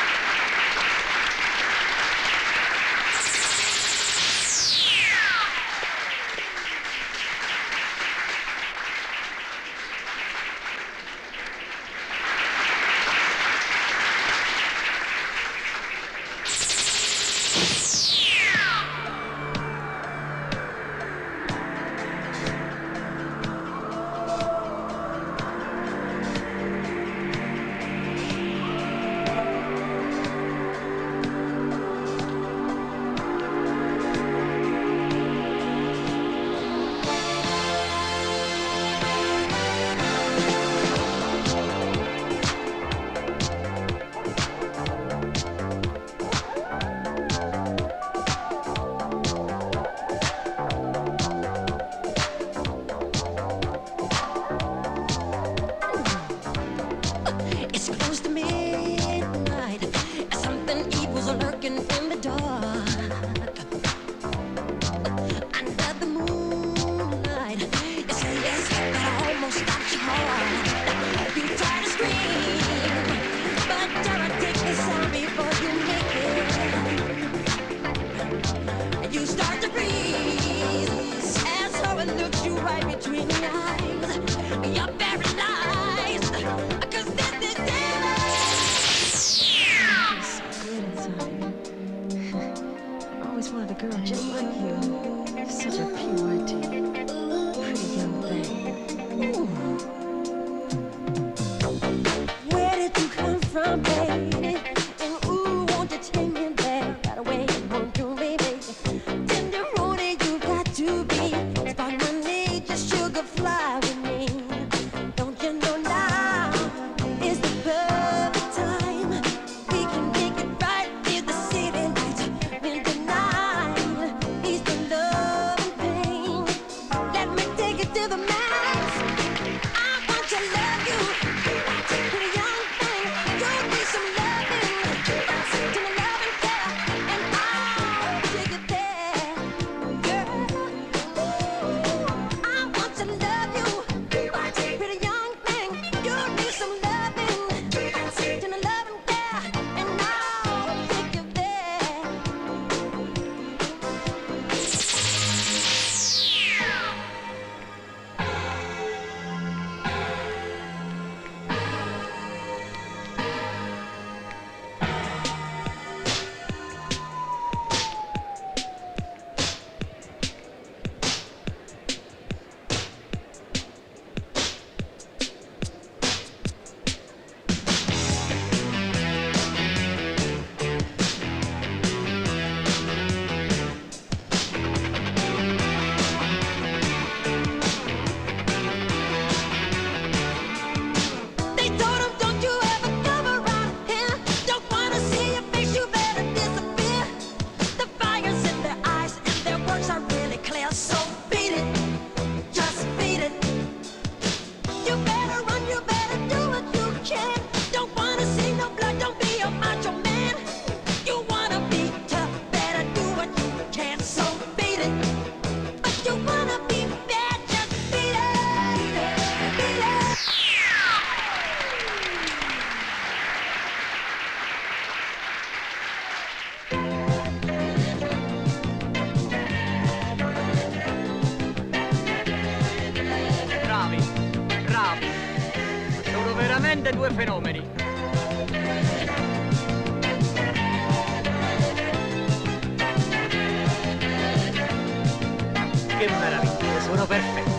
To the max. veramente due fenomeni. Che meraviglia, sono perfetti.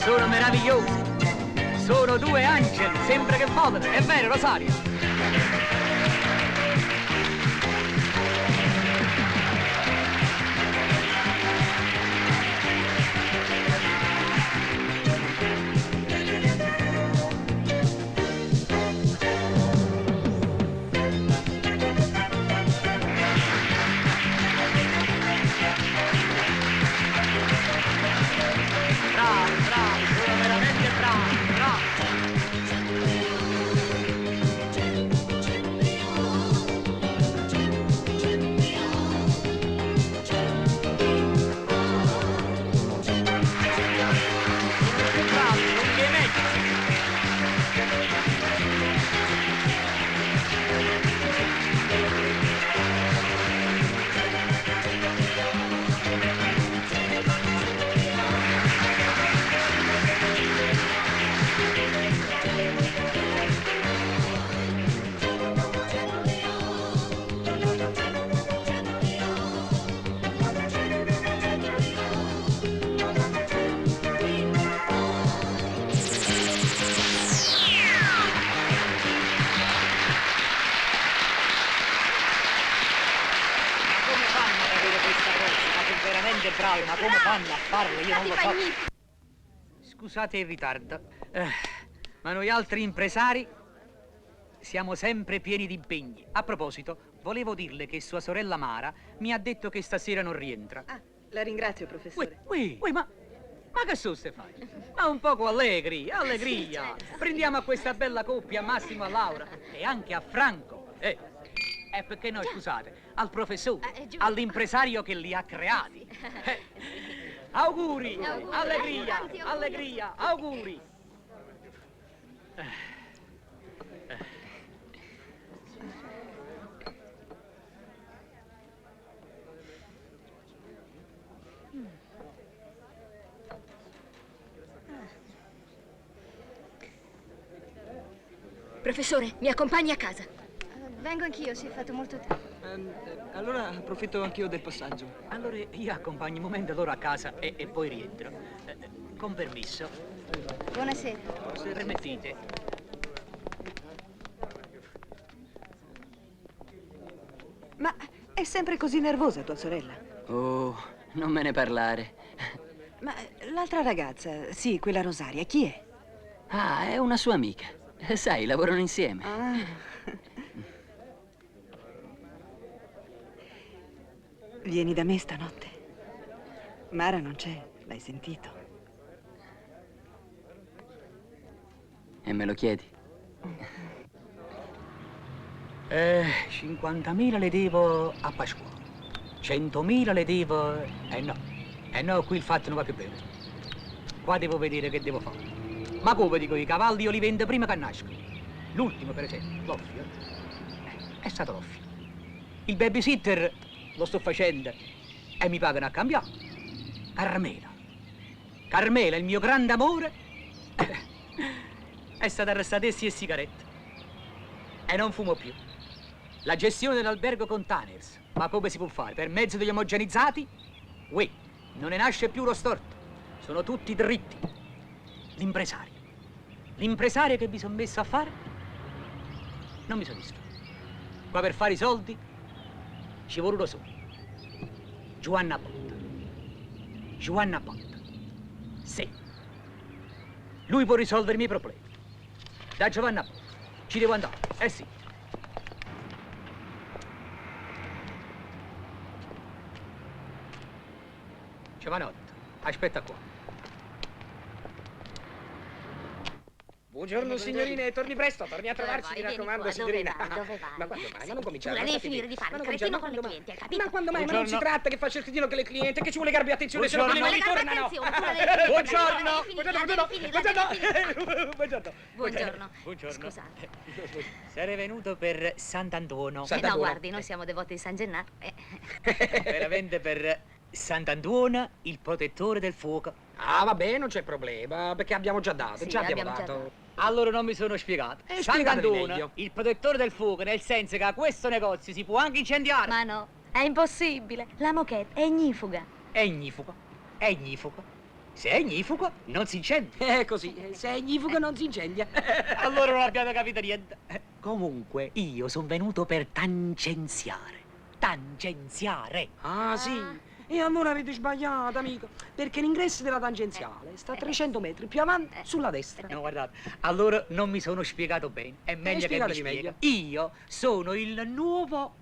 Sono meravigliosi. Sono due angeli, sembra che volano. È vero, Rosario? Bravi, ma come fanno a farlo? Io non lo so. Scusate il ritardo, ma noi altri impresari siamo sempre pieni di impegni. A proposito, volevo dirle che sua sorella Mara mi ha detto che stasera non rientra. Ah, la ringrazio, professore. Ma che sono ste fai? Ma un poco allegri, allegria. Prendiamo a questa bella coppia, a Massimo, a Laura e anche a Franco. Perché no, scusate, al professore, all'impresario che li ha creati. Auguri, allegria, allegria, auguri. Professore, mi accompagni a casa? Vengo anch'io, si è fatto molto tempo. Allora approfitto anch'io del passaggio. Allora io accompagno un momento loro a casa e poi rientro. Con permesso. Buonasera. Se permettete. Ma è sempre così nervosa tua sorella? Oh, non me ne parlare. Ma l'altra ragazza, sì, quella Rosaria, chi è? Ah, è una sua amica. Sai, lavorano insieme. Ah. Vieni da me stanotte. Mara non c'è, l'hai sentito. E me lo chiedi? 50.000 le devo a Pasquale. 100.000 le devo... no, qui il fatto non va più bene. Qua devo vedere che devo fare. Ma come dico, i cavalli io li vendo prima che nascono. L'ultimo, per esempio, l'offio, è stato l'offio. Il babysitter lo sto facendo e mi pagano a cambiare. Carmela, il mio grande amore, è stata arrestata e sigarette. E non fumo più. La gestione dell'albergo Containers Ma come si può fare? Per mezzo degli omogenizzati? Uè, non ne nasce più lo storto. Sono tutti dritti. L'impresario. L'impresario che vi sono messo a fare non mi soddisfa. Qua per fare i soldi ci vuole uno solo. Giovanna Botta. Giovanna Botta. Sì. Lui può risolvere i miei problemi. Da Giovanna Botta. Ci devo andare. Eh sì. Giovanotto, aspetta qua. Buongiorno signorine, torni presto, torni a trovarci, mi raccomando, signorina. Dove vai? Ma quando mai? Ma non cominciare. Tu la devi finire di fare il cretino con le clienti, hai capito? Ma quando mai? Ma non si tratta che faccia il cretino con le clienti, che ci vuole garbi attenzione, se no quelli non ritornano. Buongiorno. Buongiorno. Buongiorno. Scusate. Sarei venuto per Sant'Antuono. No, guardi, noi siamo devoti di San Gennaro. Veramente per Sant'Antuono, il protettore del fuoco. Ah, vabbè, non c'è problema, perché abbiamo già dato, già abbiamo dato. Allora non mi sono spiegato. Sant'Antuono, il protettore del fuoco, nel senso che a questo negozio si può anche incendiare. Ma no, è impossibile. La moquette è ignifuga. È ignifugo. È ignifugo. Se è ignifugo, non si incendia. È così, se è ignifugo non si incendia. Allora non abbiamo capito niente. Comunque, io sono venuto per tangenziare. Tangenziare. Ah, sì? E allora avete sbagliato, amico, perché l'ingresso della tangenziale sta a 300 metri più avanti, sulla destra. No, guardate, allora non mi sono spiegato bene. È meglio che mi spiega. Io sono il nuovo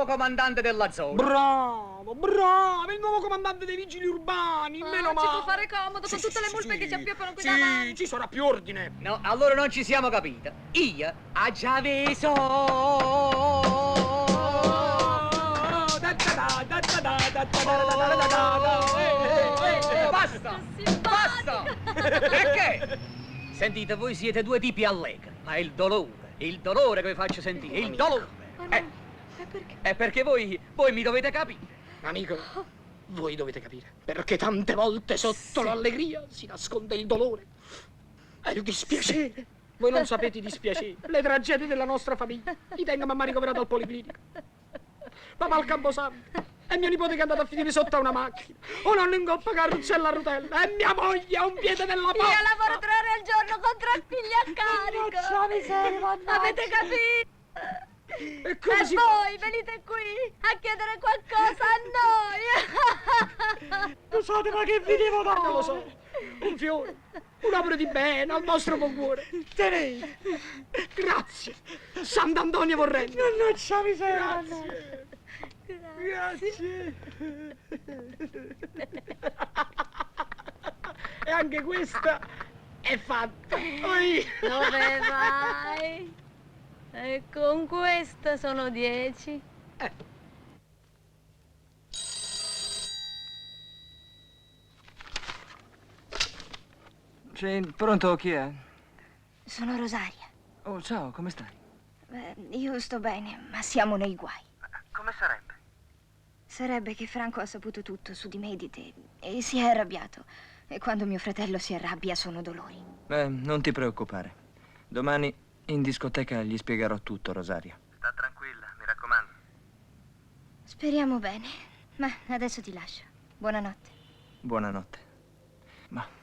comandante della zona. Bravo, bravo, il nuovo comandante dei vigili urbani, meno male. Ci può fare comodo con tutte le mulpe che ci appioppano qui davanti. Sì, ci sarà più ordine. No, allora non ci siamo capiti. Io a Giaveso. Basta! Basta! Perché? Sentite, voi siete due tipi allegri, ma è il dolore che vi faccio sentire, il dolore. È perché voi mi dovete capire. Amico, voi dovete capire, perché tante volte sotto l'allegria si nasconde il dolore e il dispiacere. Voi non sapete i dispiaceri, le tragedie della nostra famiglia. Ti tengo mamma ricoverata al policlinico. Papà al Camposanto. E mio nipote che è andato a finire sotto a una macchina. Un nonno in coppa carrozzella a rotella. E mia moglie ha un piede nella porta. Io lavoro 3 ore al giorno con 3 figli a carico. Miseria, avete capito? E voi venite qui a chiedere qualcosa a noi. Lo so, ma che vi devo dare? Non lo so. Un fiore, un'opera di bene al vostro buon cuore. Tenete. Grazie. Sant'Antonio vorrei. Non c'ha miseria. Grazie. E anche questa è fatta. Dove vai? E con questa sono 10. Sì, pronto, chi è? Sono Rosaria. Oh, ciao, come stai? Io sto bene, ma siamo nei guai. Come sarebbe? Sarebbe che Franco ha saputo tutto su di me e di te e si è arrabbiato. E quando mio fratello si arrabbia sono dolori. Non ti preoccupare. Domani in discoteca gli spiegherò tutto, Rosaria. Sta tranquilla, mi raccomando. Speriamo bene. Ma adesso ti lascio. Buonanotte. Buonanotte. Ma...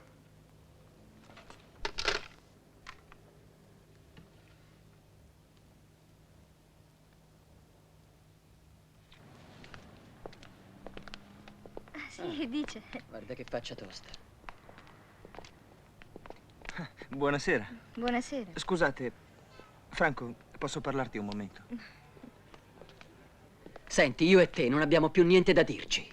Sì, dice. Guarda che faccia tosta. Buonasera. Buonasera. Scusate, Franco, posso parlarti un momento? Senti, io e te non abbiamo più niente da dirci.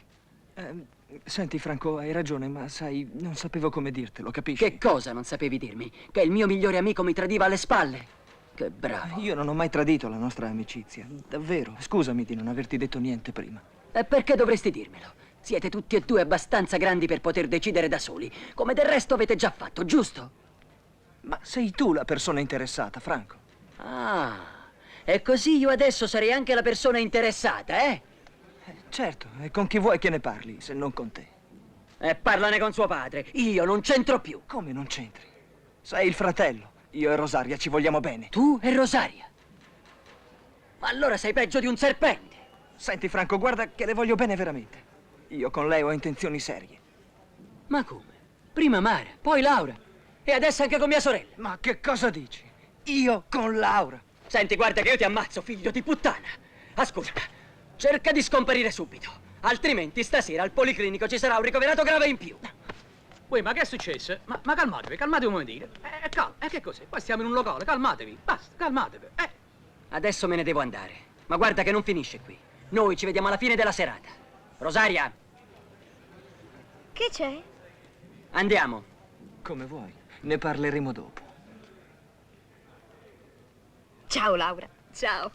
Senti, Franco, hai ragione, ma sai, non sapevo come dirtelo, capisci? Che cosa non sapevi dirmi? Che il mio migliore amico mi tradiva alle spalle? Che bravo. Io non ho mai tradito la nostra amicizia, davvero. Scusami di non averti detto niente prima. E perché dovresti dirmelo? Siete tutti e due abbastanza grandi per poter decidere da soli, come del resto avete già fatto, giusto? Ma sei tu la persona interessata, Franco. Ah, e così io adesso sarei anche la persona interessata, eh? Certo, e con chi vuoi che ne parli, se non con te? E parlane con suo padre, io non c'entro più. Come non c'entri? Sei il fratello, io e Rosaria ci vogliamo bene. Tu e Rosaria? Ma allora sei peggio di un serpente. Senti, Franco, guarda che le voglio bene veramente. Io con lei ho intenzioni serie. Ma come? Prima Mara, poi Laura. E adesso anche con mia sorella. Ma che cosa dici? Io con Laura? Senti, guarda che io ti ammazzo, figlio di puttana. Ascolta, cerca di scomparire subito. Altrimenti stasera al policlinico ci sarà un ricoverato grave in più. Uè, ma che è successo? Ma calmatevi un momentino. Calma, che cos'è? Qua stiamo in un locale, calmatevi, basta, calmatevi. Adesso me ne devo andare. Ma guarda che non finisce qui. Noi ci vediamo alla fine della serata. Rosaria, Che c'è? andiamo. Come vuoi, ne parleremo dopo. Ciao, Laura. Ciao.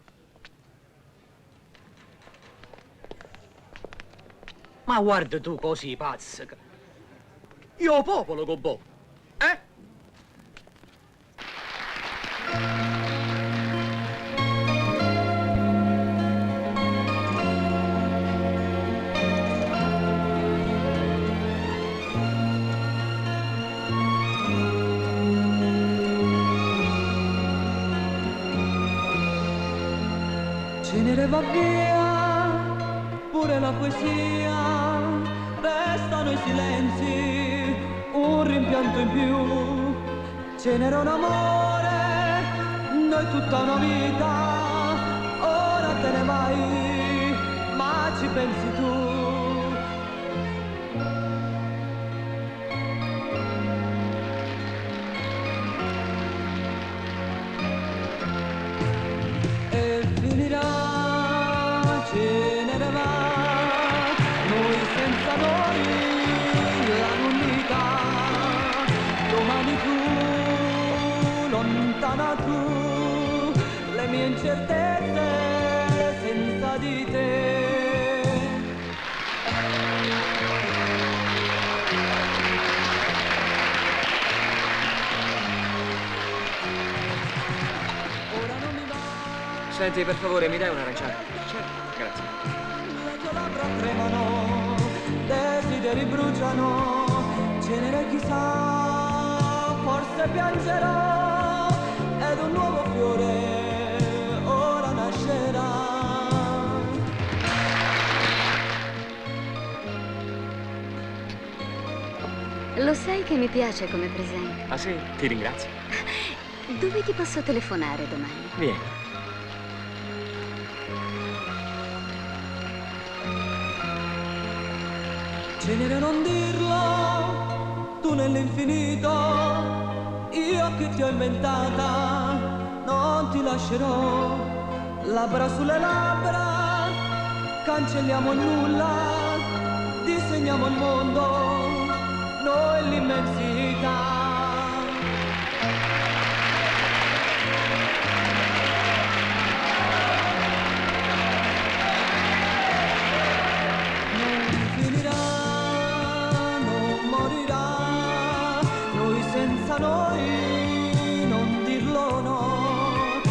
Ma guarda tu così, pazza. Io popolo, Gobbo. Cenere va via, pure la poesia, restano i silenzi, un rimpianto in più. Cenere un amore, noi tutta una vita, ora te ne vai, ma ci pensi tu. E finirà, Cenere va, noi senza noi la nullità. Domani tu, lontana tu, le mie incertezze senza di te. Senti, per favore, mi dai un'aranciata? Certo. Grazie. Le tue labbra tremano, desideri bruciano, Cenere chissà, forse piangerò, ed un nuovo fiore ora nascerà. Lo sai che mi piace come presente? Ah sì? Ti ringrazio. Dove ti posso telefonare domani? Vieni. Cenere non dirlo, tu nell'infinito, io che ti ho inventata, non ti lascerò. Labbra sulle labbra, cancelliamo il nulla, disegniamo il mondo, noi l'immensità. Senza noi non dirlo no,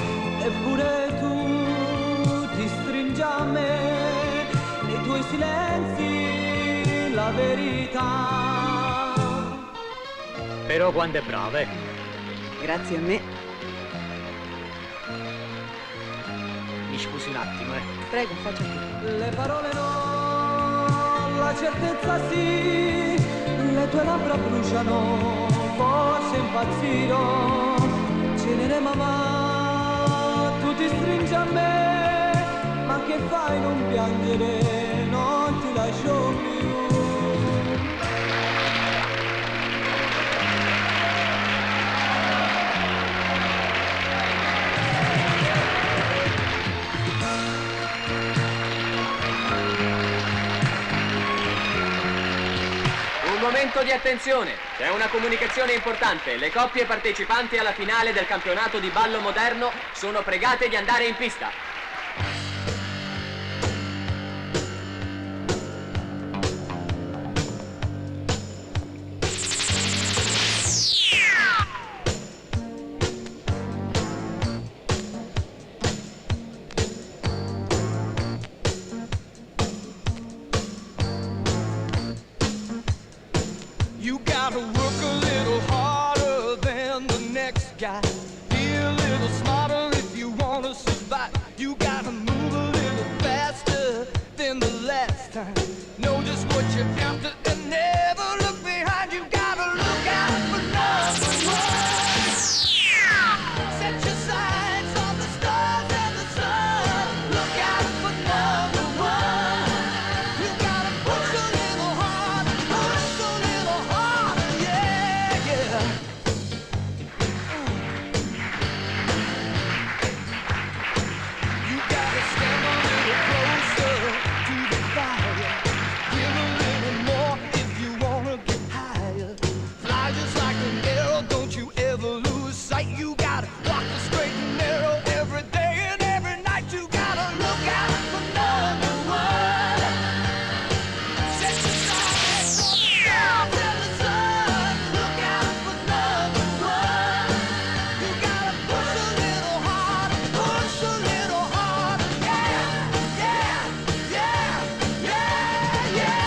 eppure tu ti stringi a me, nei tuoi silenzi la verità. Però quando è brava, Grazie a me. Mi scusi un attimo, Prego, faccia tu. Le parole no, la certezza sì, le tue labbra bruciano, forse impazzirò. Cenere mamma, tu ti stringi a me, ma che fai non piangere, non ti lascio più. Un momento di attenzione, c'è una comunicazione importante. Le coppie partecipanti alla finale del campionato di ballo moderno sono pregate di andare in pista. You gotta work a little harder than the next guy. Be a little smarter if you wanna survive. You gotta move a little faster gotta walk the straight and narrow every day and every night. You gotta look out for number one. Set your sights on the sun. Look out for number one. You gotta push a little harder, push a little harder. Yeah, yeah, yeah, yeah, yeah,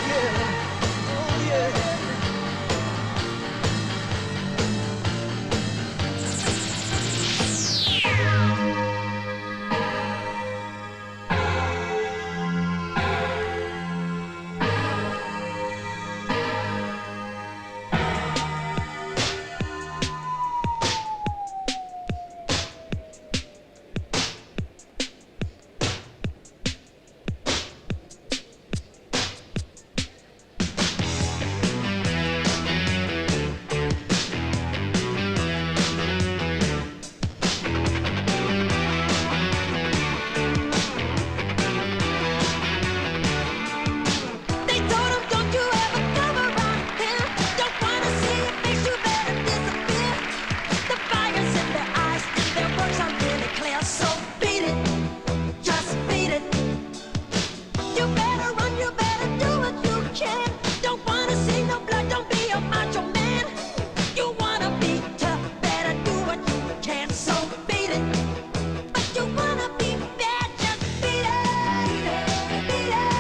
yeah. Oh yeah. They told him, don't you ever come around here. Don't wanna see your face, you better disappear. The fire's in their eyes and their words are really clear. So beat it, just beat it. You better run, you better do what you can. Don't wanna see no blood, don't be a macho man. You wanna be tough, better do what you can. So beat it, but you wanna be bad, just beat it, beat it.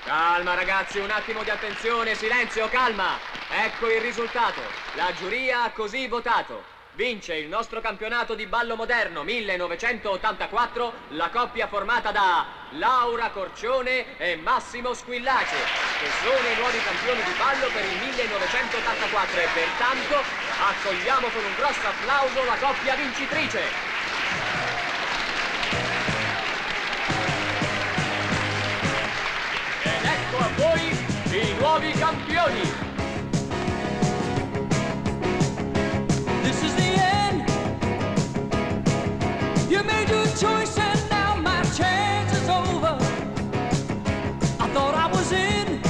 Calma ragazzi, un attimo di attenzione, silenzio, calma. Ecco il risultato. La giuria ha così votato. Vince il nostro campionato di ballo moderno 1984 la coppia formata da Laura Corcione e Massimo Squillace, che sono i nuovi campioni di ballo per il 1984 e pertanto accogliamo con un grosso applauso la coppia vincitrice. Ed ecco a voi i nuovi campioni. This is the end. You made your choice and now my chance is over. I thought I was in.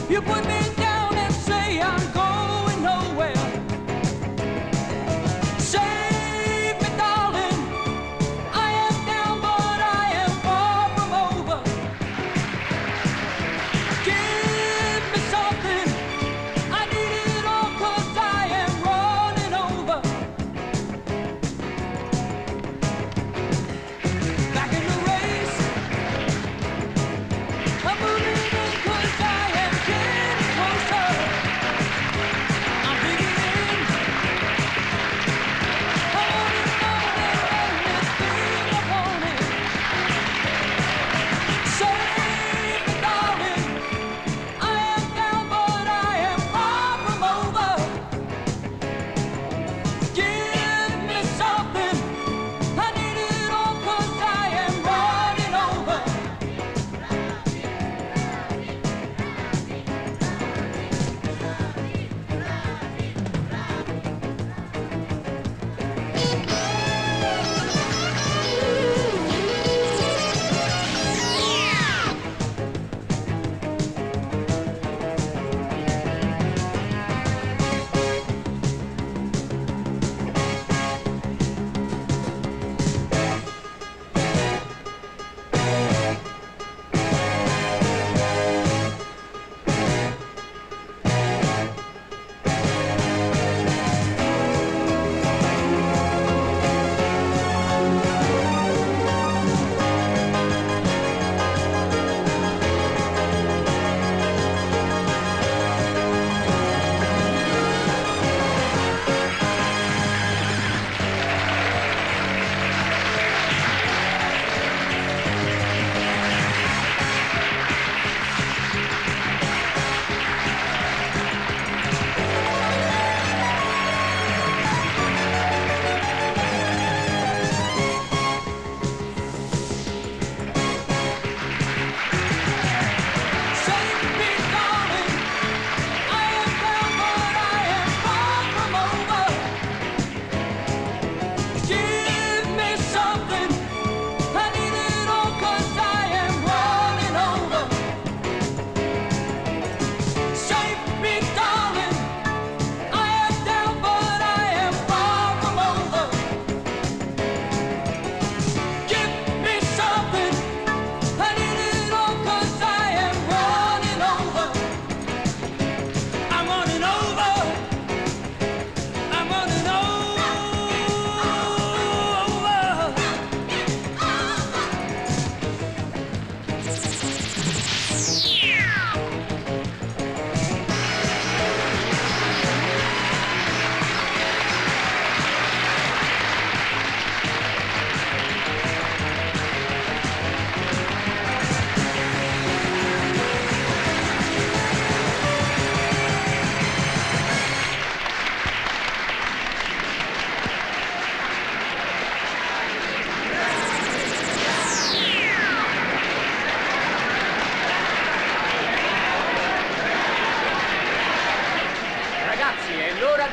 You put me down and say I'm going nowhere. Save me, darling. I am down, but I am far from over. Give me something. I need it all 'cause I am running over. Back in the race. I'm moving in 'cause I am getting close.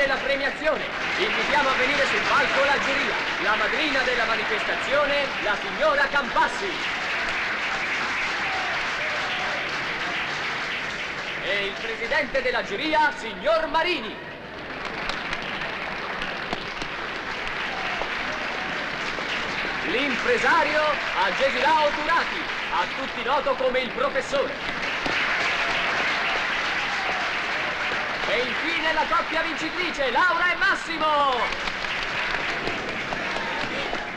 della premiazione. Invitiamo a venire sul palco la giuria, la madrina della manifestazione, la signora Campassi. E il presidente della giuria, signor Marini. L'impresario Agesilao Turati, a tutti noto come il professore. E infine la coppia vincitrice, Laura e Massimo!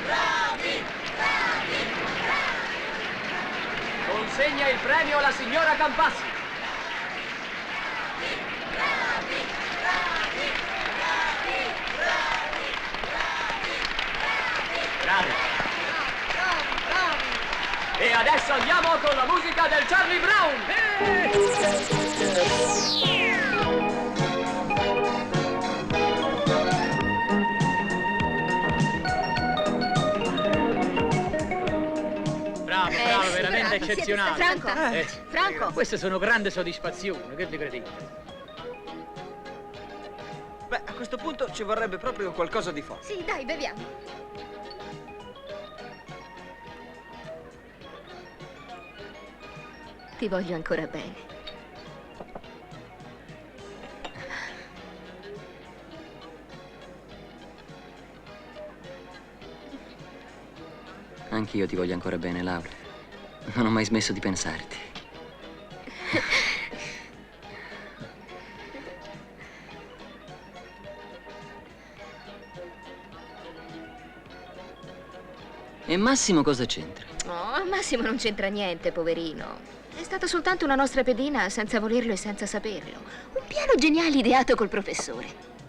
Bravi! Consegna il premio alla signora Campassi. Bravi! E adesso andiamo con la musica del Charlie Brown! Bravo, veramente eccezionale. Franco, Franco. Queste sono grandi soddisfazioni, che ti credete? Beh, a questo punto ci vorrebbe proprio qualcosa di forte. Sì, dai, beviamo. Ti voglio ancora bene. Anch'io ti voglio ancora bene, Laura. Non ho mai smesso di pensarti. E Massimo cosa c'entra? No, Massimo non c'entra niente, poverino. È stata soltanto una nostra pedina senza volerlo e senza saperlo. Un piano geniale ideato col professore.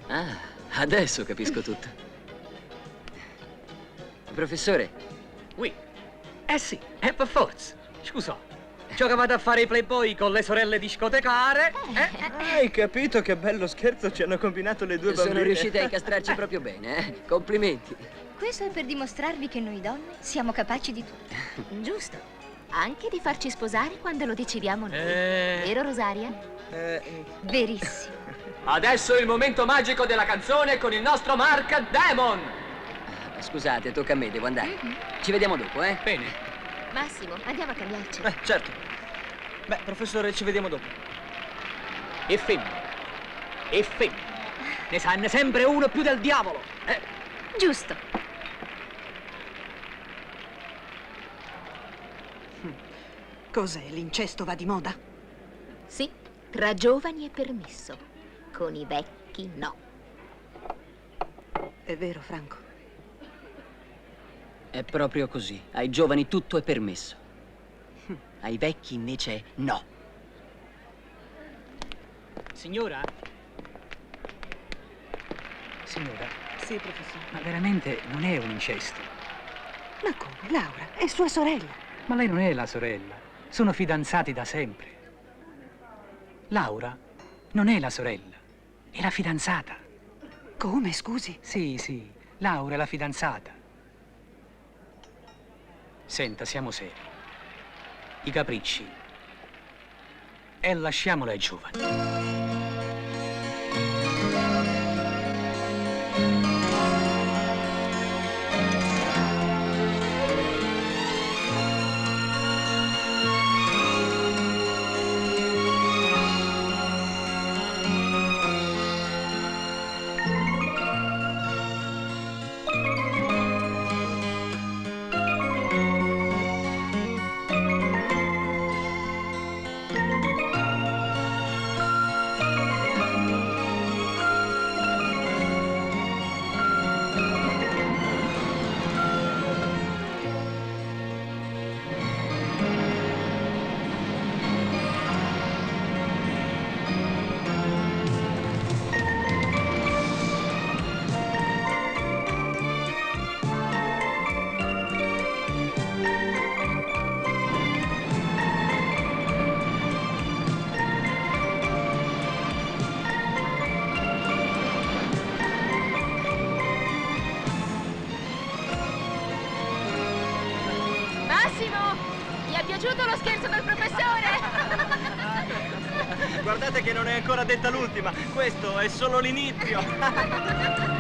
Ah, adesso capisco tutto. Professore. Oui. Eh sì, è per forza. Scusa, ciò che vado a fare i playboy con le sorelle discotecare. Hai capito che bello scherzo ci hanno combinato le due bambine? Sono riusciti a incastrarci proprio bene, eh? Complimenti. Questo è per dimostrarvi che noi donne siamo capaci di tutto. Giusto. Anche di farci sposare quando lo decidiamo noi. Vero, Rosaria? Verissimo. Adesso il momento magico della canzone con il nostro Mark Damon. Scusate, tocca a me, devo andare. Ci vediamo dopo, eh? Bene. Massimo, andiamo a cambiarci. Certo. Beh, professore, ci vediamo dopo. E femmine. E femmine. Ne sanno sempre uno più del diavolo. Giusto. Cos'è? L'incesto va di moda? Sì, tra giovani è permesso. Con i vecchi no. È vero, Franco. È proprio così. Ai giovani tutto è permesso. Ai vecchi invece no. Signora? Signora? Sì, professore. Ma veramente non è un incesto. Ma come? Laura, è sua sorella. Ma lei non è la sorella. Sono fidanzati da sempre. Laura non è la sorella, è la fidanzata. Come, scusi? Sì, Laura è la fidanzata. Senta, siamo seri. I capricci. E lasciamolo ai giovani. guardate che non è ancora detta l'ultima. Questo è solo l'inizio.